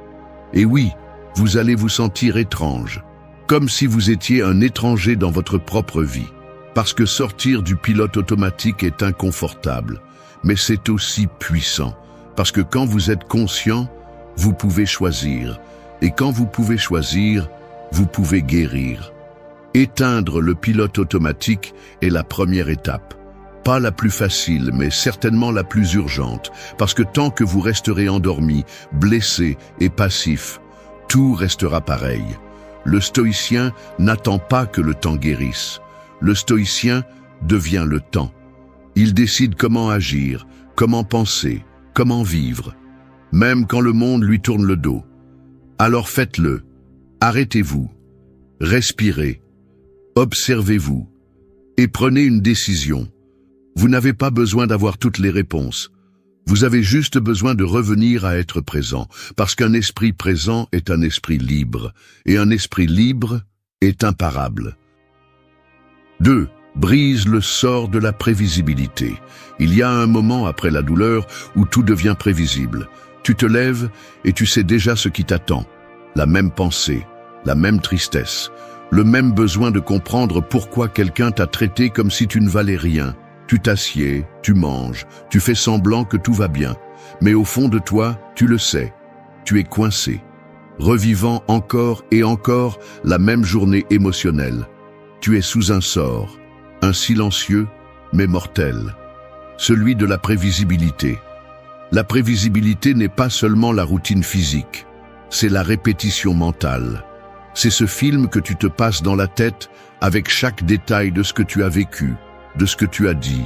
Et oui, vous allez vous sentir étrange, comme si vous étiez un étranger dans votre propre vie. Parce que sortir du pilote automatique est inconfortable, mais c'est aussi puissant. Parce que quand vous êtes conscient, vous pouvez choisir. Et quand vous pouvez choisir, vous pouvez guérir. Éteindre le pilote automatique est la première étape. Pas la plus facile, mais certainement la plus urgente. Parce que tant que vous resterez endormi, blessé et passif, tout restera pareil. Le stoïcien n'attend pas que le temps guérisse. Le stoïcien devient le temps. Il décide comment agir, comment penser, comment vivre, même quand le monde lui tourne le dos. Alors faites-le. Arrêtez-vous. Respirez. Observez-vous. Et prenez une décision. Vous n'avez pas besoin d'avoir toutes les réponses. Vous avez juste besoin de revenir à être présent, parce qu'un esprit présent est un esprit libre, et un esprit libre est imparable. 2. Brise le sort de la prévisibilité. Il y a un moment après la douleur où tout devient prévisible. Tu te lèves et tu sais déjà ce qui t'attend. La même pensée, la même tristesse, Le même besoin de comprendre pourquoi quelqu'un t'a traité comme si tu ne valais rien. Tu t'assieds, tu manges, tu fais semblant que tout va bien. Mais au fond de toi, tu le sais. Tu es coincé, revivant encore et encore la même journée émotionnelle. Tu es sous un sort, un silencieux mais mortel, celui de la prévisibilité. La prévisibilité n'est pas seulement la routine physique, c'est la répétition mentale. C'est ce film que tu te passes dans la tête avec chaque détail de ce que tu as vécu, de ce que tu as dit,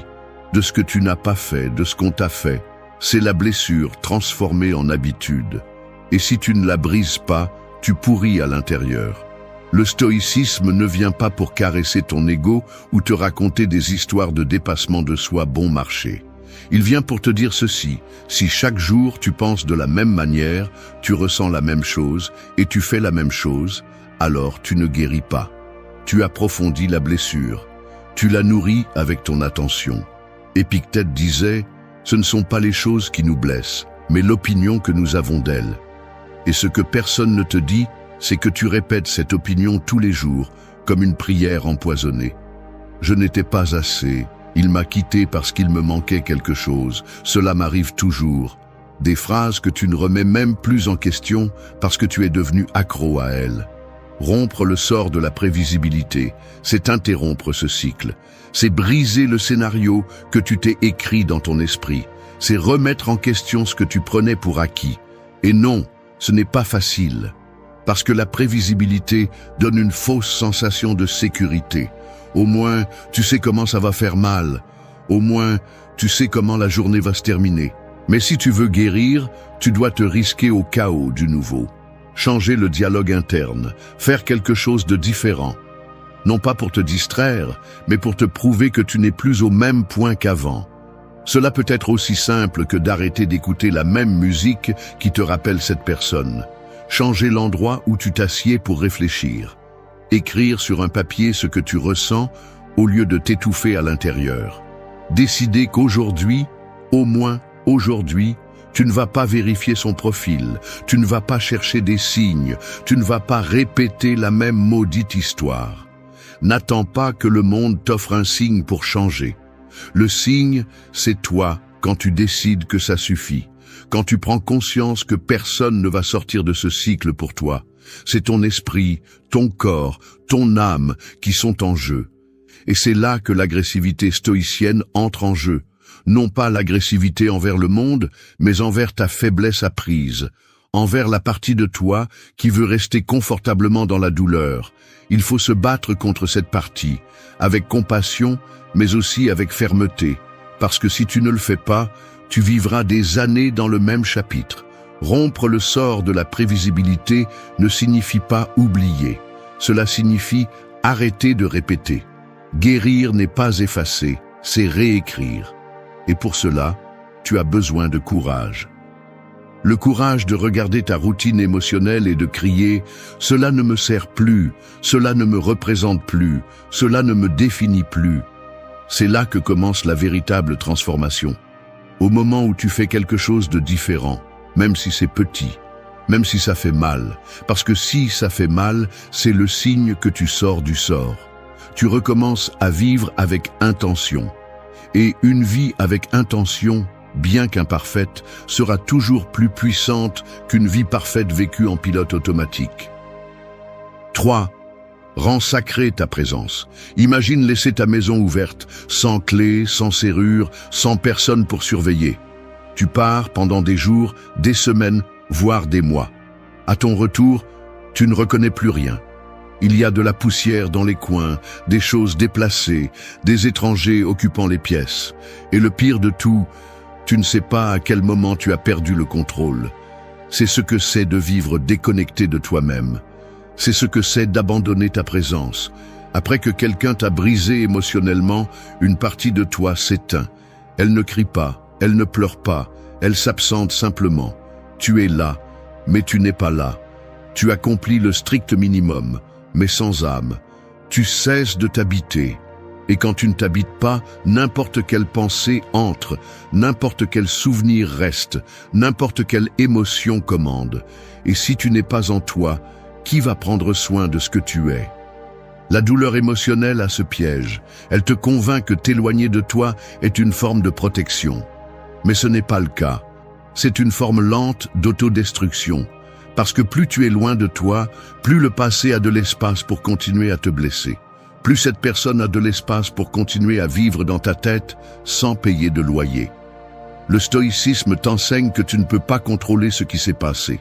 de ce que tu n'as pas fait, de ce qu'on t'a fait. C'est la blessure transformée en habitude. Et si tu ne la brises pas, tu pourris à l'intérieur. Le stoïcisme ne vient pas pour caresser ton ego ou te raconter des histoires de dépassement de soi bon marché. Il vient pour te dire ceci: si chaque jour tu penses de la même manière, tu ressens la même chose et tu fais la même chose, alors tu ne guéris pas. Tu approfondis la blessure. Tu la nourris avec ton attention. Épictète disait: ce ne sont pas les choses qui nous blessent, mais l'opinion que nous avons d'elles. Et ce que personne ne te dit, c'est que tu répètes cette opinion tous les jours, comme une prière empoisonnée. Je n'étais pas assez, il m'a quitté parce qu'il me manquait quelque chose, cela m'arrive toujours. Des phrases que tu ne remets même plus en question parce que tu es devenu accro à elles. Rompre le sort de la prévisibilité, c'est interrompre ce cycle. C'est briser le scénario que tu t'es écrit dans ton esprit. C'est remettre en question ce que tu prenais pour acquis. Et non, ce n'est pas facile. Parce que la prévisibilité donne une fausse sensation de sécurité. Au moins, tu sais comment ça va faire mal. Au moins, tu sais comment la journée va se terminer. Mais si tu veux guérir, tu dois te risquer au chaos du nouveau. Changer le dialogue interne, faire quelque chose de différent. Non pas pour te distraire, mais pour te prouver que tu n'es plus au même point qu'avant. Cela peut être aussi simple que d'arrêter d'écouter la même musique qui te rappelle cette personne. Changer l'endroit où tu t'assieds pour réfléchir. Écrire sur un papier ce que tu ressens au lieu de t'étouffer à l'intérieur. Décider qu'aujourd'hui, au moins aujourd'hui, tu ne vas pas vérifier son profil, tu ne vas pas chercher des signes, tu ne vas pas répéter la même maudite histoire. N'attends pas que le monde t'offre un signe pour changer. Le signe, c'est toi quand tu décides que ça suffit, quand tu prends conscience que personne ne va sortir de ce cycle pour toi. C'est ton esprit, ton corps, ton âme qui sont en jeu. Et c'est là que l'agressivité stoïcienne entre en jeu. Non pas l'agressivité envers le monde, mais envers ta faiblesse apprise, envers la partie de toi qui veut rester confortablement dans la douleur. Il faut se battre contre cette partie, avec compassion, mais aussi avec fermeté, parce que si tu ne le fais pas, tu vivras des années dans le même chapitre. Rompre le sort de la prévisibilité ne signifie pas oublier, cela signifie arrêter de répéter. Guérir n'est pas effacer, c'est réécrire. Et pour cela, tu as besoin de courage. Le courage de regarder ta routine émotionnelle et de crier « Cela ne me sert plus, cela ne me représente plus, cela ne me définit plus ». C'est là que commence la véritable transformation. Au moment où tu fais quelque chose de différent, même si c'est petit, même si ça fait mal. Parce que si ça fait mal, c'est le signe que tu sors du sort. Tu recommences à vivre avec intention. Et une vie avec intention, bien qu'imparfaite, sera toujours plus puissante qu'une vie parfaite vécue en pilote automatique. 3. Rends sacrée ta présence. Imagine laisser ta maison ouverte, sans clé, sans serrure, sans personne pour surveiller. Tu pars pendant des jours, des semaines, voire des mois. À ton retour, tu ne reconnais plus rien. Il y a de la poussière dans les coins, des choses déplacées, des étrangers occupant les pièces. Et le pire de tout, tu ne sais pas à quel moment tu as perdu le contrôle. C'est ce que c'est de vivre déconnecté de toi-même. C'est ce que c'est d'abandonner ta présence. Après que quelqu'un t'a brisé émotionnellement, une partie de toi s'éteint. Elle ne crie pas, elle ne pleure pas, elle s'absente simplement. Tu es là, mais tu n'es pas là. Tu accomplis le strict minimum, mais sans âme. Tu cesses de t'habiter. Et quand tu ne t'habites pas, n'importe quelle pensée entre, n'importe quel souvenir reste, n'importe quelle émotion commande. Et si tu n'es pas en toi, qui va prendre soin de ce que tu es? La douleur émotionnelle a ce piège. Elle te convainc que t'éloigner de toi est une forme de protection. Mais ce n'est pas le cas. C'est une forme lente d'autodestruction. Parce que plus tu es loin de toi, plus le passé a de l'espace pour continuer à te blesser. Plus cette personne a de l'espace pour continuer à vivre dans ta tête sans payer de loyer. Le stoïcisme t'enseigne que tu ne peux pas contrôler ce qui s'est passé.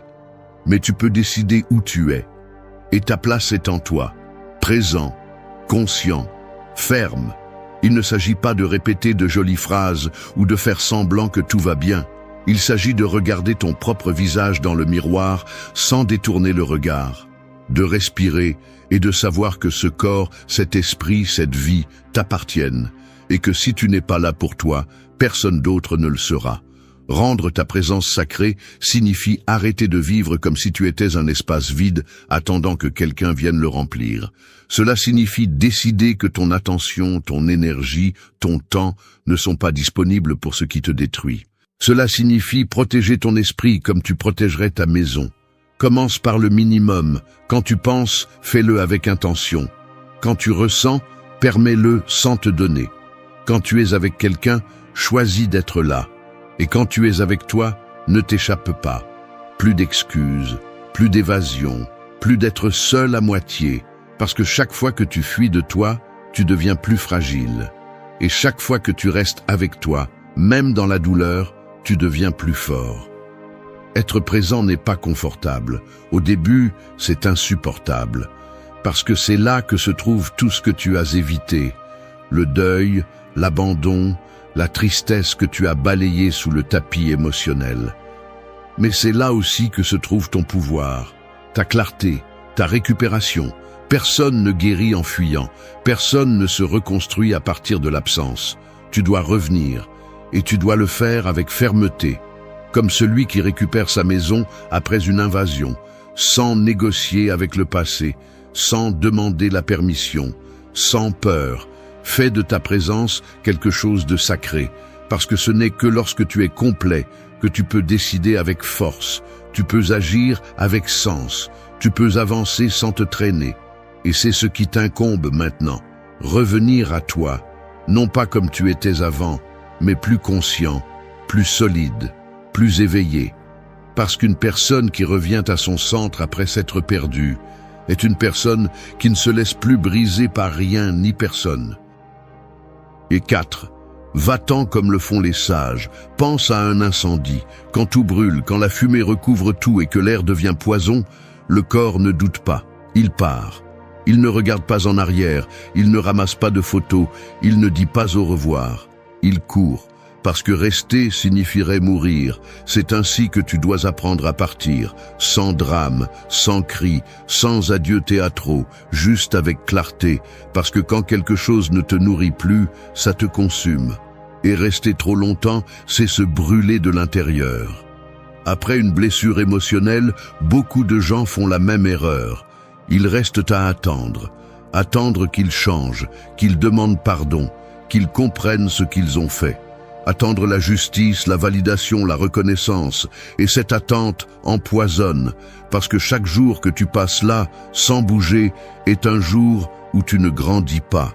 Mais tu peux décider où tu es. Et ta place est en toi. Présent, conscient, ferme. Il ne s'agit pas de répéter de jolies phrases ou de faire semblant que tout va bien. Il s'agit de regarder ton propre visage dans le miroir sans détourner le regard, de respirer et de savoir que ce corps, cet esprit, cette vie t'appartiennent et que si tu n'es pas là pour toi, personne d'autre ne le sera. Rendre ta présence sacrée signifie arrêter de vivre comme si tu étais un espace vide attendant que quelqu'un vienne le remplir. Cela signifie décider que ton attention, ton énergie, ton temps ne sont pas disponibles pour ce qui te détruit. Cela signifie protéger ton esprit comme tu protégerais ta maison. Commence par le minimum. Quand tu penses, fais-le avec intention. Quand tu ressens, permets-le sans te donner. Quand tu es avec quelqu'un, choisis d'être là. Et quand tu es avec toi, ne t'échappe pas. Plus d'excuses, plus d'évasion, plus d'être seul à moitié, parce que chaque fois que tu fuis de toi, tu deviens plus fragile. Et chaque fois que tu restes avec toi, même dans la douleur, tu deviens plus fort. Être présent n'est pas confortable. Au début, c'est insupportable. Parce que c'est là que se trouve tout ce que tu as évité. Le deuil, l'abandon, la tristesse que tu as balayée sous le tapis émotionnel. Mais c'est là aussi que se trouve ton pouvoir, ta clarté, ta récupération. Personne ne guérit en fuyant, personne ne se reconstruit à partir de l'absence. Tu dois revenir, et tu dois le faire avec fermeté, comme celui qui récupère sa maison après une invasion, sans négocier avec le passé, sans demander la permission, sans peur. Fais de ta présence quelque chose de sacré, parce que ce n'est que lorsque tu es complet que tu peux décider avec force, tu peux agir avec sens, tu peux avancer sans te traîner. Et c'est ce qui t'incombe maintenant, revenir à toi, non pas comme tu étais avant, mais plus conscient, plus solide, plus éveillé. Parce qu'une personne qui revient à son centre après s'être perdue est une personne qui ne se laisse plus briser par rien ni personne. Et 4. Va-t'en comme le font les sages. Pense à un incendie. Quand tout brûle, quand la fumée recouvre tout et que l'air devient poison, le corps ne doute pas. Il part. Il ne regarde pas en arrière. Il ne ramasse pas de photos. Il ne dit pas au revoir. Il court. Parce que rester signifierait mourir. C'est ainsi que tu dois apprendre à partir, sans drame, sans cris, sans adieux théâtraux, juste avec clarté, parce que quand quelque chose ne te nourrit plus, ça te consume. Et rester trop longtemps, c'est se brûler de l'intérieur. Après une blessure émotionnelle, beaucoup de gens font la même erreur. Ils restent à attendre qu'ils changent, qu'ils demandent pardon, qu'ils comprennent ce qu'ils ont fait. Attendre la justice, la validation, la reconnaissance. Et cette attente empoisonne, parce que chaque jour que tu passes là, sans bouger, est un jour où tu ne grandis pas.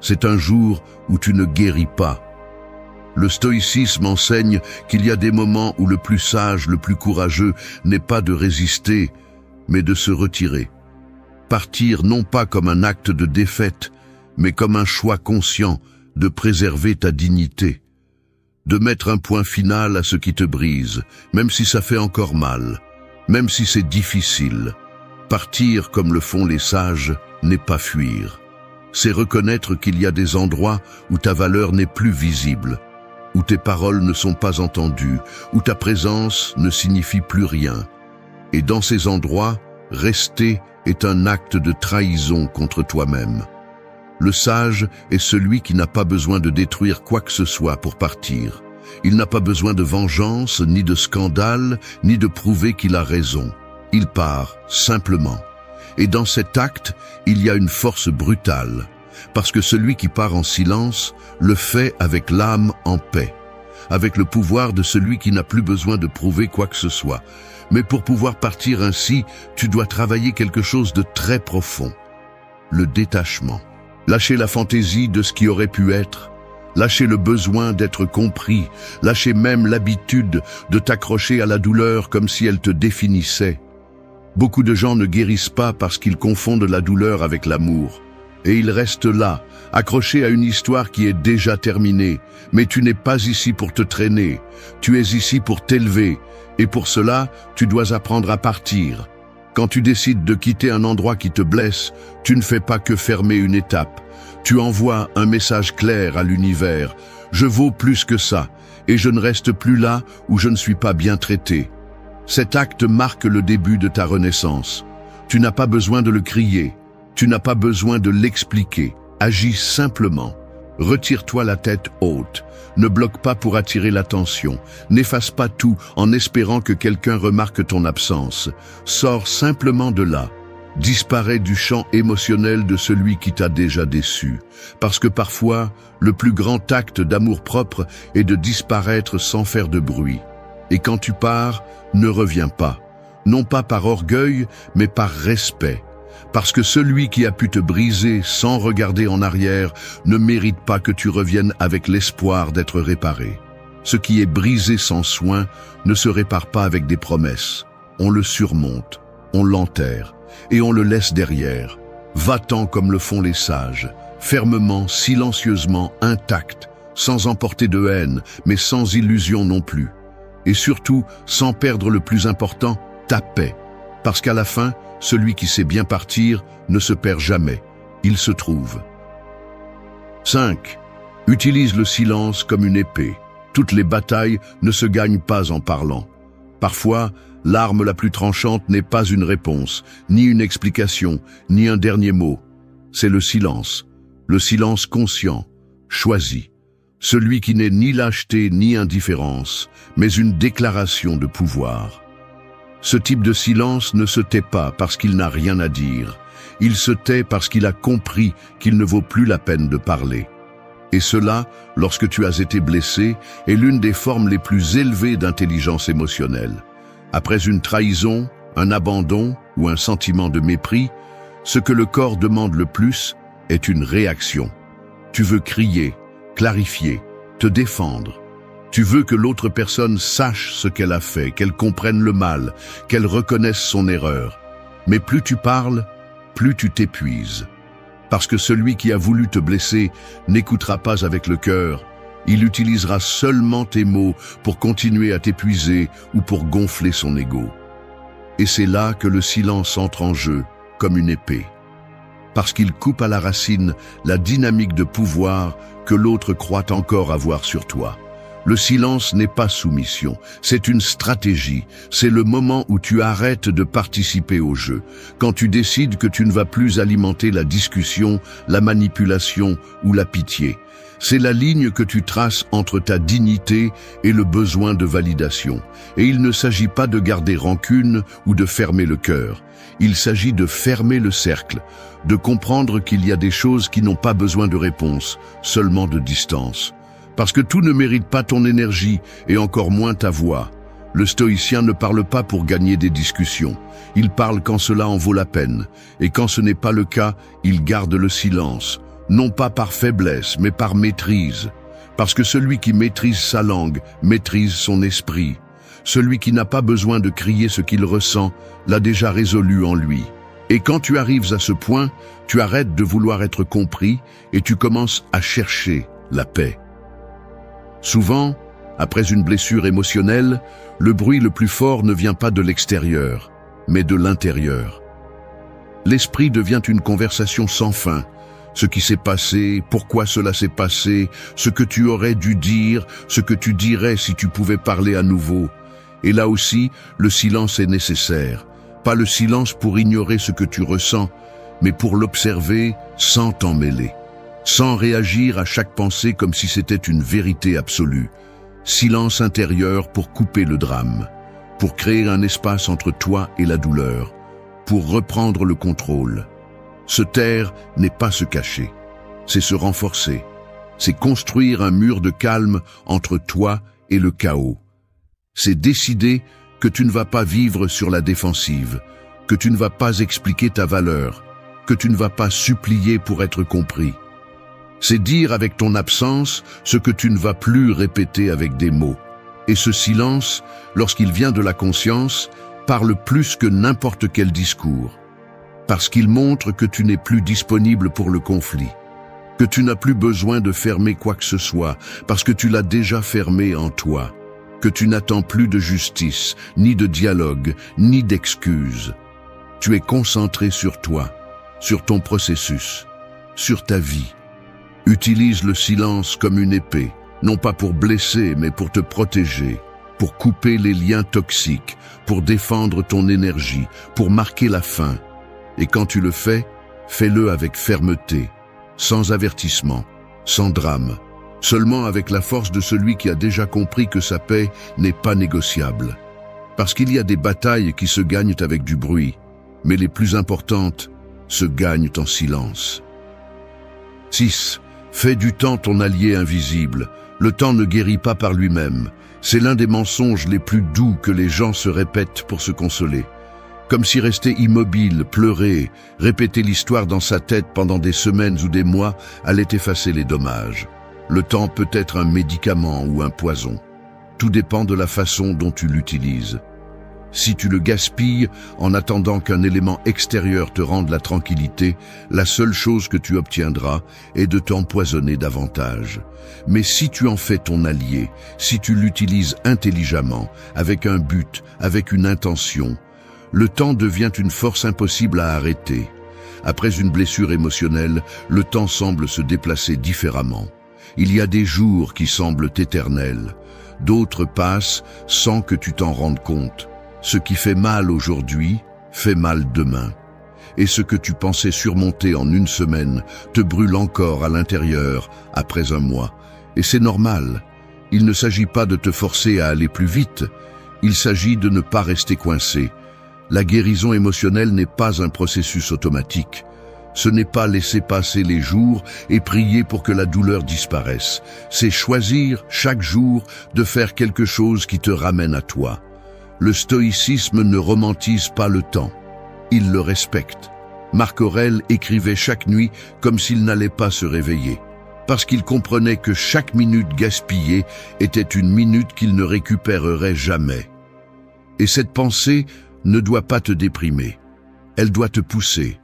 C'est un jour où tu ne guéris pas. Le stoïcisme enseigne qu'il y a des moments où le plus sage, le plus courageux n'est pas de résister, mais de se retirer. Partir non pas comme un acte de défaite, mais comme un choix conscient de préserver ta dignité. De mettre un point final à ce qui te brise, même si ça fait encore mal, même si c'est difficile. Partir comme le font les sages n'est pas fuir. C'est reconnaître qu'il y a des endroits où ta valeur n'est plus visible, où tes paroles ne sont pas entendues, où ta présence ne signifie plus rien. Et dans ces endroits, rester est un acte de trahison contre toi-même. Le sage est celui qui n'a pas besoin de détruire quoi que ce soit pour partir. Il n'a pas besoin de vengeance, ni de scandale, ni de prouver qu'il a raison. Il part, simplement. Et dans cet acte, il y a une force brutale, parce que celui qui part en silence le fait avec l'âme en paix, avec le pouvoir de celui qui n'a plus besoin de prouver quoi que ce soit. Mais pour pouvoir partir ainsi, tu dois travailler quelque chose de très profond. le détachement. Lâcher la fantaisie de ce qui aurait pu être, lâcher le besoin d'être compris, lâcher même l'habitude de t'accrocher à la douleur comme si elle te définissait. Beaucoup de gens ne guérissent pas parce qu'ils confondent la douleur avec l'amour. Et ils restent là, accrochés à une histoire qui est déjà terminée. Mais tu n'es pas ici pour te traîner, tu es ici pour t'élever. Et pour cela, tu dois apprendre à partir. Quand tu décides de quitter un endroit qui te blesse, tu ne fais pas que fermer une étape. Tu envoies un message clair à l'univers. Je vaux plus que ça, et je ne reste plus là où je ne suis pas bien traité. Cet acte marque le début de ta renaissance. Tu n'as pas besoin de le crier, tu n'as pas besoin de l'expliquer. Agis simplement. Retire-toi la tête haute. Ne bloque pas pour attirer l'attention. N'efface pas tout en espérant que quelqu'un remarque ton absence. Sors simplement de là. Disparais du champ émotionnel de celui qui t'a déjà déçu. Parce que parfois, le plus grand acte d'amour-propre est de disparaître sans faire de bruit. Et quand tu pars, ne reviens pas. Non pas par orgueil, mais par respect. Parce que celui qui a pu te briser sans regarder en arrière ne mérite pas que tu reviennes avec l'espoir d'être réparé. Ce qui est brisé sans soin ne se répare pas avec des promesses. On le surmonte, on l'enterre et on le laisse derrière. Va-t'en comme le font les sages, fermement, silencieusement, intact, sans emporter de haine, mais sans illusion non plus. Et surtout, sans perdre le plus important, ta paix. Parce qu'à la fin, celui qui sait bien partir ne se perd jamais. Il se trouve. 5. Utilise le silence comme une épée. Toutes les batailles ne se gagnent pas en parlant. Parfois, l'arme la plus tranchante n'est pas une réponse, ni une explication, ni un dernier mot. C'est le silence conscient, choisi. Celui qui n'est ni lâcheté ni indifférence, mais une déclaration de pouvoir. Ce type de silence ne se tait pas parce qu'il n'a rien à dire. Il se tait parce qu'il a compris qu'il ne vaut plus la peine de parler. Et cela, lorsque tu as été blessé, est l'une des formes les plus élevées d'intelligence émotionnelle. Après une trahison, un abandon ou un sentiment de mépris, ce que le corps demande le plus est une réaction. Tu veux crier, clarifier, te défendre. Tu veux que l'autre personne sache ce qu'elle a fait, qu'elle comprenne le mal, qu'elle reconnaisse son erreur. Mais plus tu parles, plus tu t'épuises. Parce que celui qui a voulu te blesser n'écoutera pas avec le cœur. Il utilisera seulement tes mots pour continuer à t'épuiser ou pour gonfler son ego. Et c'est là que le silence entre en jeu, comme une épée. Parce qu'il coupe à la racine la dynamique de pouvoir que l'autre croit encore avoir sur toi. Le silence n'est pas soumission, c'est une stratégie. C'est le moment où tu arrêtes de participer au jeu, quand tu décides que tu ne vas plus alimenter la discussion, la manipulation ou la pitié. C'est la ligne que tu traces entre ta dignité et le besoin de validation. Et il ne s'agit pas de garder rancune ou de fermer le cœur. Il s'agit de fermer le cercle, de comprendre qu'il y a des choses qui n'ont pas besoin de réponse, seulement de distance. Parce que tout ne mérite pas ton énergie et encore moins ta voix. Le stoïcien ne parle pas pour gagner des discussions. Il parle quand cela en vaut la peine. Et quand ce n'est pas le cas, il garde le silence. Non pas par faiblesse, mais par maîtrise. Parce que celui qui maîtrise sa langue, maîtrise son esprit. Celui qui n'a pas besoin de crier ce qu'il ressent, l'a déjà résolu en lui. Et quand tu arrives à ce point, tu arrêtes de vouloir être compris et tu commences à chercher la paix. Souvent, après une blessure émotionnelle, le bruit le plus fort ne vient pas de l'extérieur, mais de l'intérieur. L'esprit devient une conversation sans fin. Ce qui s'est passé, pourquoi cela s'est passé, ce que tu aurais dû dire, ce que tu dirais si tu pouvais parler à nouveau. Et là aussi, le silence est nécessaire. Pas le silence pour ignorer ce que tu ressens, mais pour l'observer sans t'en mêler. Sans réagir à chaque pensée comme si c'était une vérité absolue. Silence intérieur pour couper le drame, pour créer un espace entre toi et la douleur, pour reprendre le contrôle. Se taire n'est pas se cacher, c'est se renforcer, c'est construire un mur de calme entre toi et le chaos. C'est décider que tu ne vas pas vivre sur la défensive, que tu ne vas pas expliquer ta valeur, que tu ne vas pas supplier pour être compris. C'est dire avec ton absence ce que tu ne vas plus répéter avec des mots. Et ce silence, lorsqu'il vient de la conscience, parle plus que n'importe quel discours. Parce qu'il montre que tu n'es plus disponible pour le conflit, que tu n'as plus besoin de fermer quoi que ce soit, parce que tu l'as déjà fermé en toi, que tu n'attends plus de justice, ni de dialogue, ni d'excuses. Tu es concentré sur toi, sur ton processus, sur ta vie. Utilise le silence comme une épée, non pas pour blesser, mais pour te protéger, pour couper les liens toxiques, pour défendre ton énergie, pour marquer la fin. Et quand tu le fais, fais-le avec fermeté, sans avertissement, sans drame, seulement avec la force de celui qui a déjà compris que sa paix n'est pas négociable. Parce qu'il y a des batailles qui se gagnent avec du bruit, mais les plus importantes se gagnent en silence. 6. Fais du temps ton allié invisible. Le temps ne guérit pas par lui-même. C'est l'un des mensonges les plus doux que les gens se répètent pour se consoler. Comme si rester immobile, pleurer, répéter l'histoire dans sa tête pendant des semaines ou des mois allait effacer les dommages. Le temps peut être un médicament ou un poison. Tout dépend de la façon dont tu l'utilises. Si tu le gaspilles en attendant qu'un élément extérieur te rende la tranquillité, la seule chose que tu obtiendras est de t'empoisonner davantage. Mais si tu en fais ton allié, si tu l'utilises intelligemment, avec un but, avec une intention, le temps devient une force impossible à arrêter. Après une blessure émotionnelle, le temps semble se déplacer différemment. Il y a des jours qui semblent éternels. D'autres passent sans que tu t'en rendes compte. Ce qui fait mal aujourd'hui, fait mal demain. Et ce que tu pensais surmonter en une semaine te brûle encore à l'intérieur après un mois. Et c'est normal. Il ne s'agit pas de te forcer à aller plus vite. Il s'agit de ne pas rester coincé. La guérison émotionnelle n'est pas un processus automatique. Ce n'est pas laisser passer les jours et prier pour que la douleur disparaisse. C'est choisir chaque jour de faire quelque chose qui te ramène à toi. Le stoïcisme ne romantise pas le temps. Il le respecte. Marc Aurèle écrivait chaque nuit comme s'il n'allait pas se réveiller, parce qu'il comprenait que chaque minute gaspillée était une minute qu'il ne récupérerait jamais. Et cette pensée ne doit pas te déprimer. Elle doit te pousser.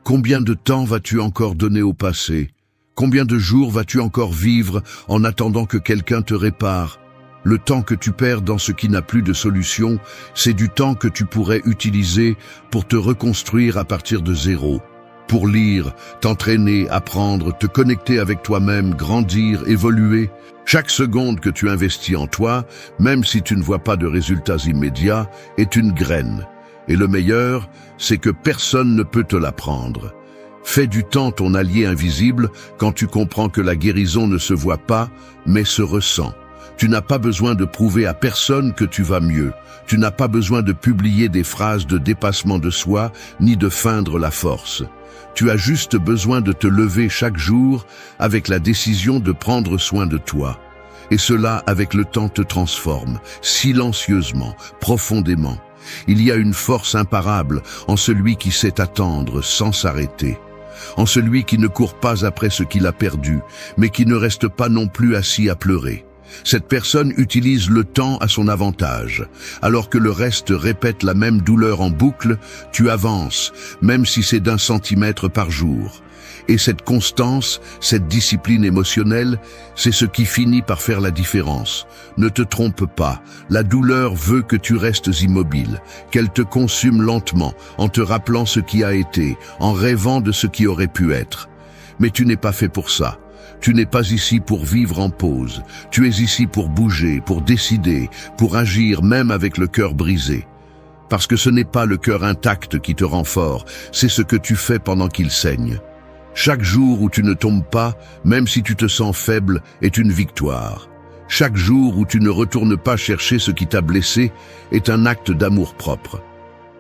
Combien de temps vas-tu encore donner au passé? Combien de jours vas-tu encore vivre en attendant que quelqu'un te répare? Le temps que tu perds dans ce qui n'a plus de solution, c'est du temps que tu pourrais utiliser pour te reconstruire à partir de zéro. Pour lire, t'entraîner, apprendre, te connecter avec toi-même, grandir, évoluer. Chaque seconde que tu investis en toi, même si tu ne vois pas de résultats immédiats, est une graine. Et le meilleur, c'est que personne ne peut te l'apprendre. Fais du temps ton allié invisible quand tu comprends que la guérison ne se voit pas, mais se ressent. Tu n'as pas besoin de prouver à personne que tu vas mieux. Tu n'as pas besoin de publier des phrases de dépassement de soi, ni de feindre la force. Tu as juste besoin de te lever chaque jour avec la décision de prendre soin de toi. Et cela, avec le temps, te transforme, silencieusement, profondément. Il y a une force imparable en celui qui sait attendre sans s'arrêter. En celui qui ne court pas après ce qu'il a perdu, mais qui ne reste pas non plus assis à pleurer. Cette personne utilise le temps à son avantage. Alors que le reste répète la même douleur en boucle, tu avances, même si c'est d'1 centimètre par jour. Et cette constance, cette discipline émotionnelle, c'est ce qui finit par faire la différence. Ne te trompe pas, la douleur veut que tu restes immobile, qu'elle te consume lentement, en te rappelant ce qui a été, en rêvant de ce qui aurait pu être. Mais tu n'es pas fait pour ça. Tu n'es pas ici pour vivre en pause. Tu es ici pour bouger, pour décider, pour agir même avec le cœur brisé. Parce que ce n'est pas le cœur intact qui te rend fort, c'est ce que tu fais pendant qu'il saigne. Chaque jour où tu ne tombes pas, même si tu te sens faible, est une victoire. Chaque jour où tu ne retournes pas chercher ce qui t'a blessé est un acte d'amour-propre.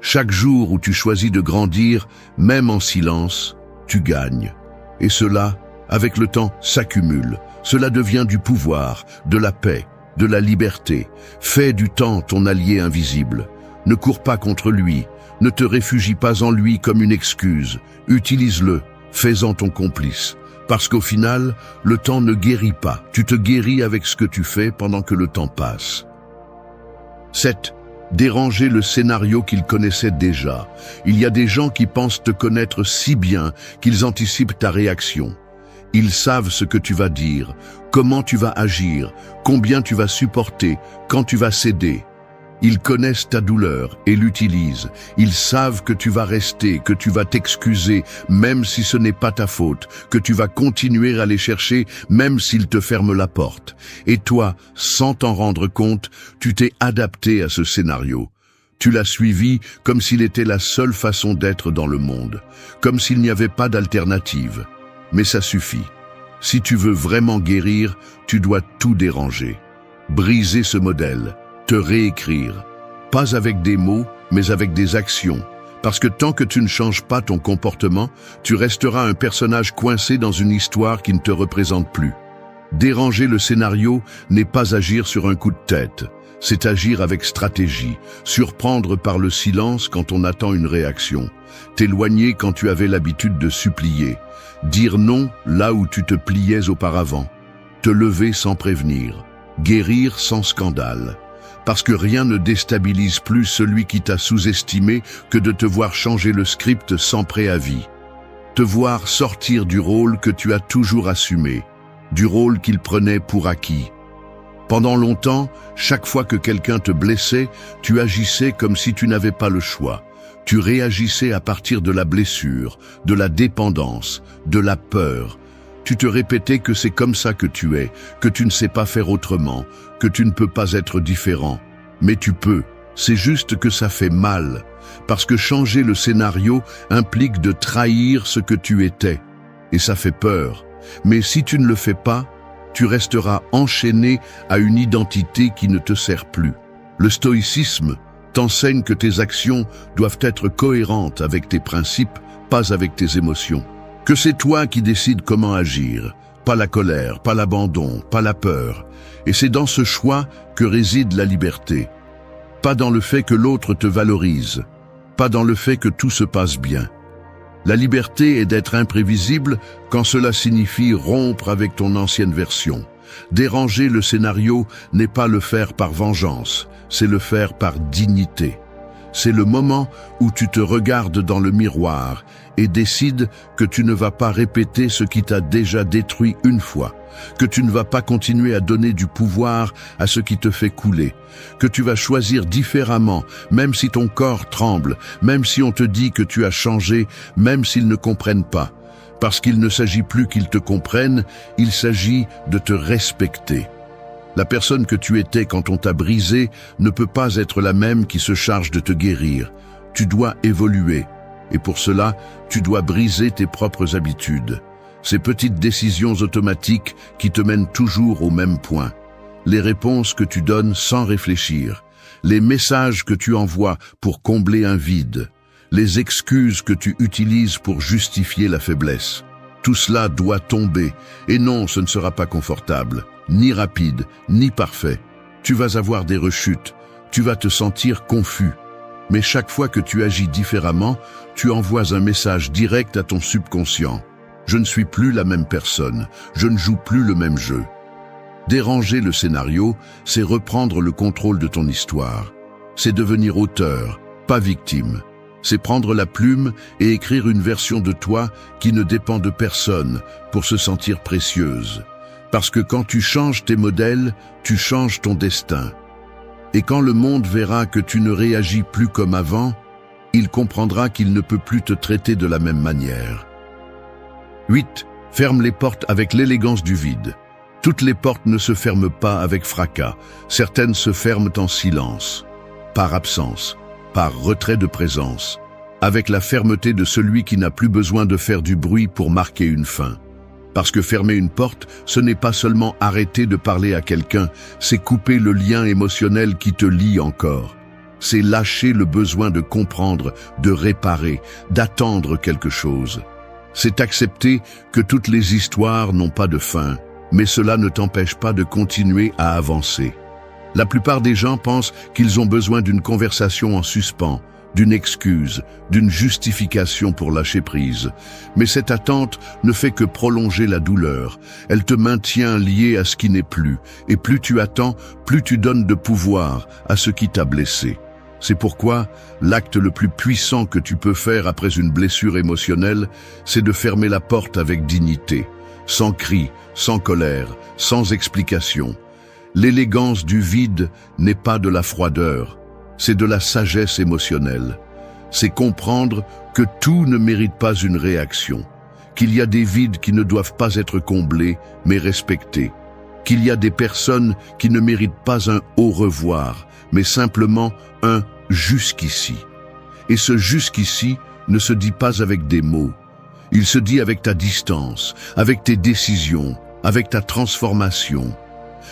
Chaque jour où tu choisis de grandir, même en silence, tu gagnes. Et cela, avec le temps, s'accumule. Cela devient du pouvoir, de la paix, de la liberté. Fais du temps ton allié invisible. Ne cours pas contre lui. Ne te réfugie pas en lui comme une excuse. Utilise-le, fais-en ton complice. Parce qu'au final, le temps ne guérit pas. Tu te guéris avec ce que tu fais pendant que le temps passe. 7. Déranger le scénario qu'ils connaissaient déjà. Il y a des gens qui pensent te connaître si bien qu'ils anticipent ta réaction. Ils savent ce que tu vas dire, comment tu vas agir, combien tu vas supporter, quand tu vas céder. Ils connaissent ta douleur et l'utilisent. Ils savent que tu vas rester, que tu vas t'excuser, même si ce n'est pas ta faute, que tu vas continuer à les chercher, même s'ils te ferment la porte. Et toi, sans t'en rendre compte, tu t'es adapté à ce scénario. Tu l'as suivi comme s'il était la seule façon d'être dans le monde, comme s'il n'y avait pas d'alternative. Mais ça suffit. Si tu veux vraiment guérir, tu dois tout déranger. Briser ce modèle. Te réécrire, pas avec des mots, mais avec des actions. Parce que tant que tu ne changes pas ton comportement, tu resteras un personnage coincé dans une histoire qui ne te représente plus. Déranger le scénario n'est pas agir sur un coup de tête, c'est agir avec stratégie, surprendre par le silence quand on attend une réaction, t'éloigner quand tu avais l'habitude de supplier, dire non là où tu te pliais auparavant, te lever sans prévenir, guérir sans scandale. Parce que rien ne déstabilise plus celui qui t'a sous-estimé que de te voir changer le script sans préavis. Te voir sortir du rôle que tu as toujours assumé, du rôle qu'il prenait pour acquis. Pendant longtemps, chaque fois que quelqu'un te blessait, tu agissais comme si tu n'avais pas le choix. Tu réagissais à partir de la blessure, de la dépendance, de la peur. Tu te répétais que c'est comme ça que tu es, que tu ne sais pas faire autrement, que tu ne peux pas être différent. Mais tu peux, c'est juste que ça fait mal, parce que changer le scénario implique de trahir ce que tu étais, et ça fait peur. Mais si tu ne le fais pas, tu resteras enchaîné à une identité qui ne te sert plus. Le stoïcisme t'enseigne que tes actions doivent être cohérentes avec tes principes, pas avec tes émotions. Que c'est toi qui décides comment agir, pas la colère, pas l'abandon, pas la peur. Et c'est dans ce choix que réside la liberté. Pas dans le fait que l'autre te valorise, pas dans le fait que tout se passe bien. La liberté est d'être imprévisible quand cela signifie rompre avec ton ancienne version. Déranger le scénario n'est pas le faire par vengeance, c'est le faire par dignité. C'est le moment où tu te regardes dans le miroir et décides que tu ne vas pas répéter ce qui t'a déjà détruit une fois, que tu ne vas pas continuer à donner du pouvoir à ce qui te fait couler, que tu vas choisir différemment, même si ton corps tremble, même si on te dit que tu as changé, même s'ils ne comprennent pas. Parce qu'il ne s'agit plus qu'ils te comprennent, il s'agit de te respecter. La personne que tu étais quand on t'a brisé ne peut pas être la même qui se charge de te guérir. Tu dois évoluer. Et pour cela, tu dois briser tes propres habitudes. Ces petites décisions automatiques qui te mènent toujours au même point. Les réponses que tu donnes sans réfléchir. Les messages que tu envoies pour combler un vide. Les excuses que tu utilises pour justifier la faiblesse. Tout cela doit tomber. Et non, ce ne sera pas confortable, ni rapide, ni parfait. Tu vas avoir des rechutes. Tu vas te sentir confus. Mais chaque fois que tu agis différemment, tu envoies un message direct à ton subconscient. Je ne suis plus la même personne. Je ne joue plus le même jeu. Déranger le scénario, c'est reprendre le contrôle de ton histoire. C'est devenir auteur, pas victime. C'est prendre la plume et écrire une version de toi qui ne dépend de personne pour se sentir précieuse. Parce que quand tu changes tes modèles, tu changes ton destin. Et quand le monde verra que tu ne réagis plus comme avant, il comprendra qu'il ne peut plus te traiter de la même manière. 8. Ferme les portes avec l'élégance du vide. Toutes les portes ne se ferment pas avec fracas. Certaines se ferment en silence, par absence, par retrait de présence, avec la fermeté de celui qui n'a plus besoin de faire du bruit pour marquer une fin. Parce que fermer une porte, ce n'est pas seulement arrêter de parler à quelqu'un, c'est couper le lien émotionnel qui te lie encore. C'est lâcher le besoin de comprendre, de réparer, d'attendre quelque chose. C'est accepter que toutes les histoires n'ont pas de fin, mais cela ne t'empêche pas de continuer à avancer. La plupart des gens pensent qu'ils ont besoin d'une conversation en suspens, d'une excuse, d'une justification pour lâcher prise. Mais cette attente ne fait que prolonger la douleur. Elle te maintient lié à ce qui n'est plus. Et plus tu attends, plus tu donnes de pouvoir à ce qui t'a blessé. C'est pourquoi l'acte le plus puissant que tu peux faire après une blessure émotionnelle, c'est de fermer la porte avec dignité, sans cri, sans colère, sans explication. L'élégance du vide n'est pas de la froideur, c'est de la sagesse émotionnelle. C'est comprendre que tout ne mérite pas une réaction, qu'il y a des vides qui ne doivent pas être comblés, mais respectés, qu'il y a des personnes qui ne méritent pas un au revoir, mais simplement un jusqu'ici. Et ce jusqu'ici ne se dit pas avec des mots, il se dit avec ta distance, avec tes décisions, avec ta transformation.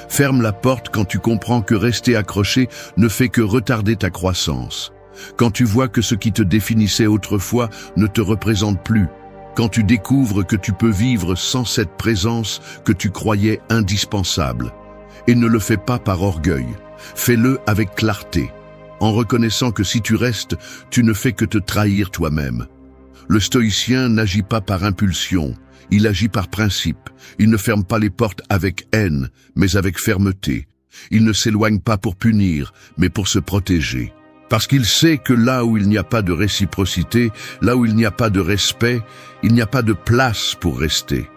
Ferme la porte quand tu comprends que rester accroché ne fait que retarder ta croissance. Quand tu vois que ce qui te définissait autrefois ne te représente plus. Quand tu découvres que tu peux vivre sans cette présence que tu croyais indispensable. Et ne le fais pas par orgueil. Fais-le avec clarté, en reconnaissant que si tu restes, tu ne fais que te trahir toi-même. Le stoïcien n'agit pas par impulsion. Il agit par principe. Il ne ferme pas les portes avec haine, mais avec fermeté. Il ne s'éloigne pas pour punir, mais pour se protéger. Parce qu'il sait que là où il n'y a pas de réciprocité, là où il n'y a pas de respect, il n'y a pas de place pour rester.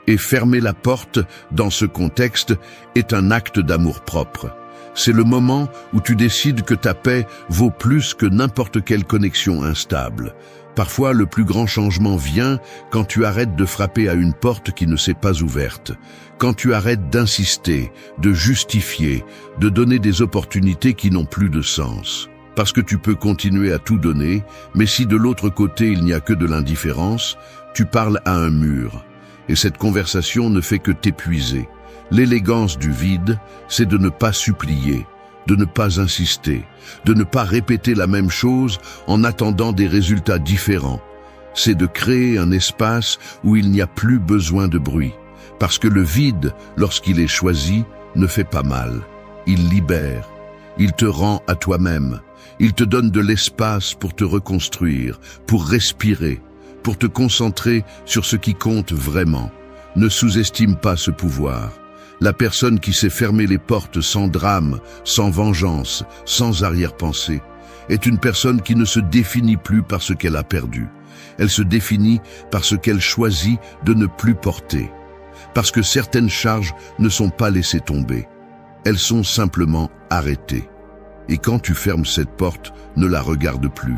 Et fermer la porte, dans ce contexte, est un acte d'amour-propre. C'est le moment où tu décides que ta paix vaut plus que n'importe quelle connexion instable. Parfois, le plus grand changement vient quand tu arrêtes de frapper à une porte qui ne s'est pas ouverte, quand tu arrêtes d'insister, de justifier, de donner des opportunités qui n'ont plus de sens. Parce que tu peux continuer à tout donner, mais si de l'autre côté il n'y a que de l'indifférence, tu parles à un mur. Et cette conversation ne fait que t'épuiser. L'élégance du vide, c'est de ne pas supplier, de ne pas insister, de ne pas répéter la même chose en attendant des résultats différents. C'est de créer un espace où il n'y a plus besoin de bruit. Parce que le vide, lorsqu'il est choisi, ne fait pas mal. Il libère. Il te rend à toi-même. Il te donne de l'espace pour te reconstruire, pour respirer, pour te concentrer sur ce qui compte vraiment. Ne sous-estime pas ce pouvoir. La personne qui sait fermer les portes sans drame, sans vengeance, sans arrière-pensée, est une personne qui ne se définit plus par ce qu'elle a perdu. Elle se définit par ce qu'elle choisit de ne plus porter. Parce que certaines charges ne sont pas laissées tomber. Elles sont simplement arrêtées. Et quand tu fermes cette porte, ne la regarde plus.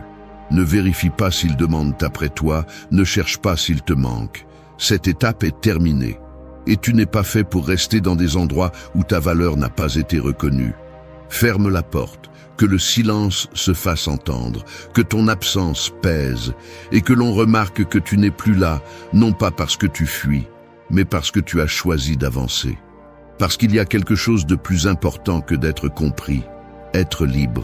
Ne vérifie pas s'il demande après toi, ne cherche pas s'il te manque. Cette étape est terminée. Et tu n'es pas fait pour rester dans des endroits où ta valeur n'a pas été reconnue. Ferme la porte, que le silence se fasse entendre, que ton absence pèse, et que l'on remarque que tu n'es plus là, non pas parce que tu fuis, mais parce que tu as choisi d'avancer. Parce qu'il y a quelque chose de plus important que d'être compris, être libre.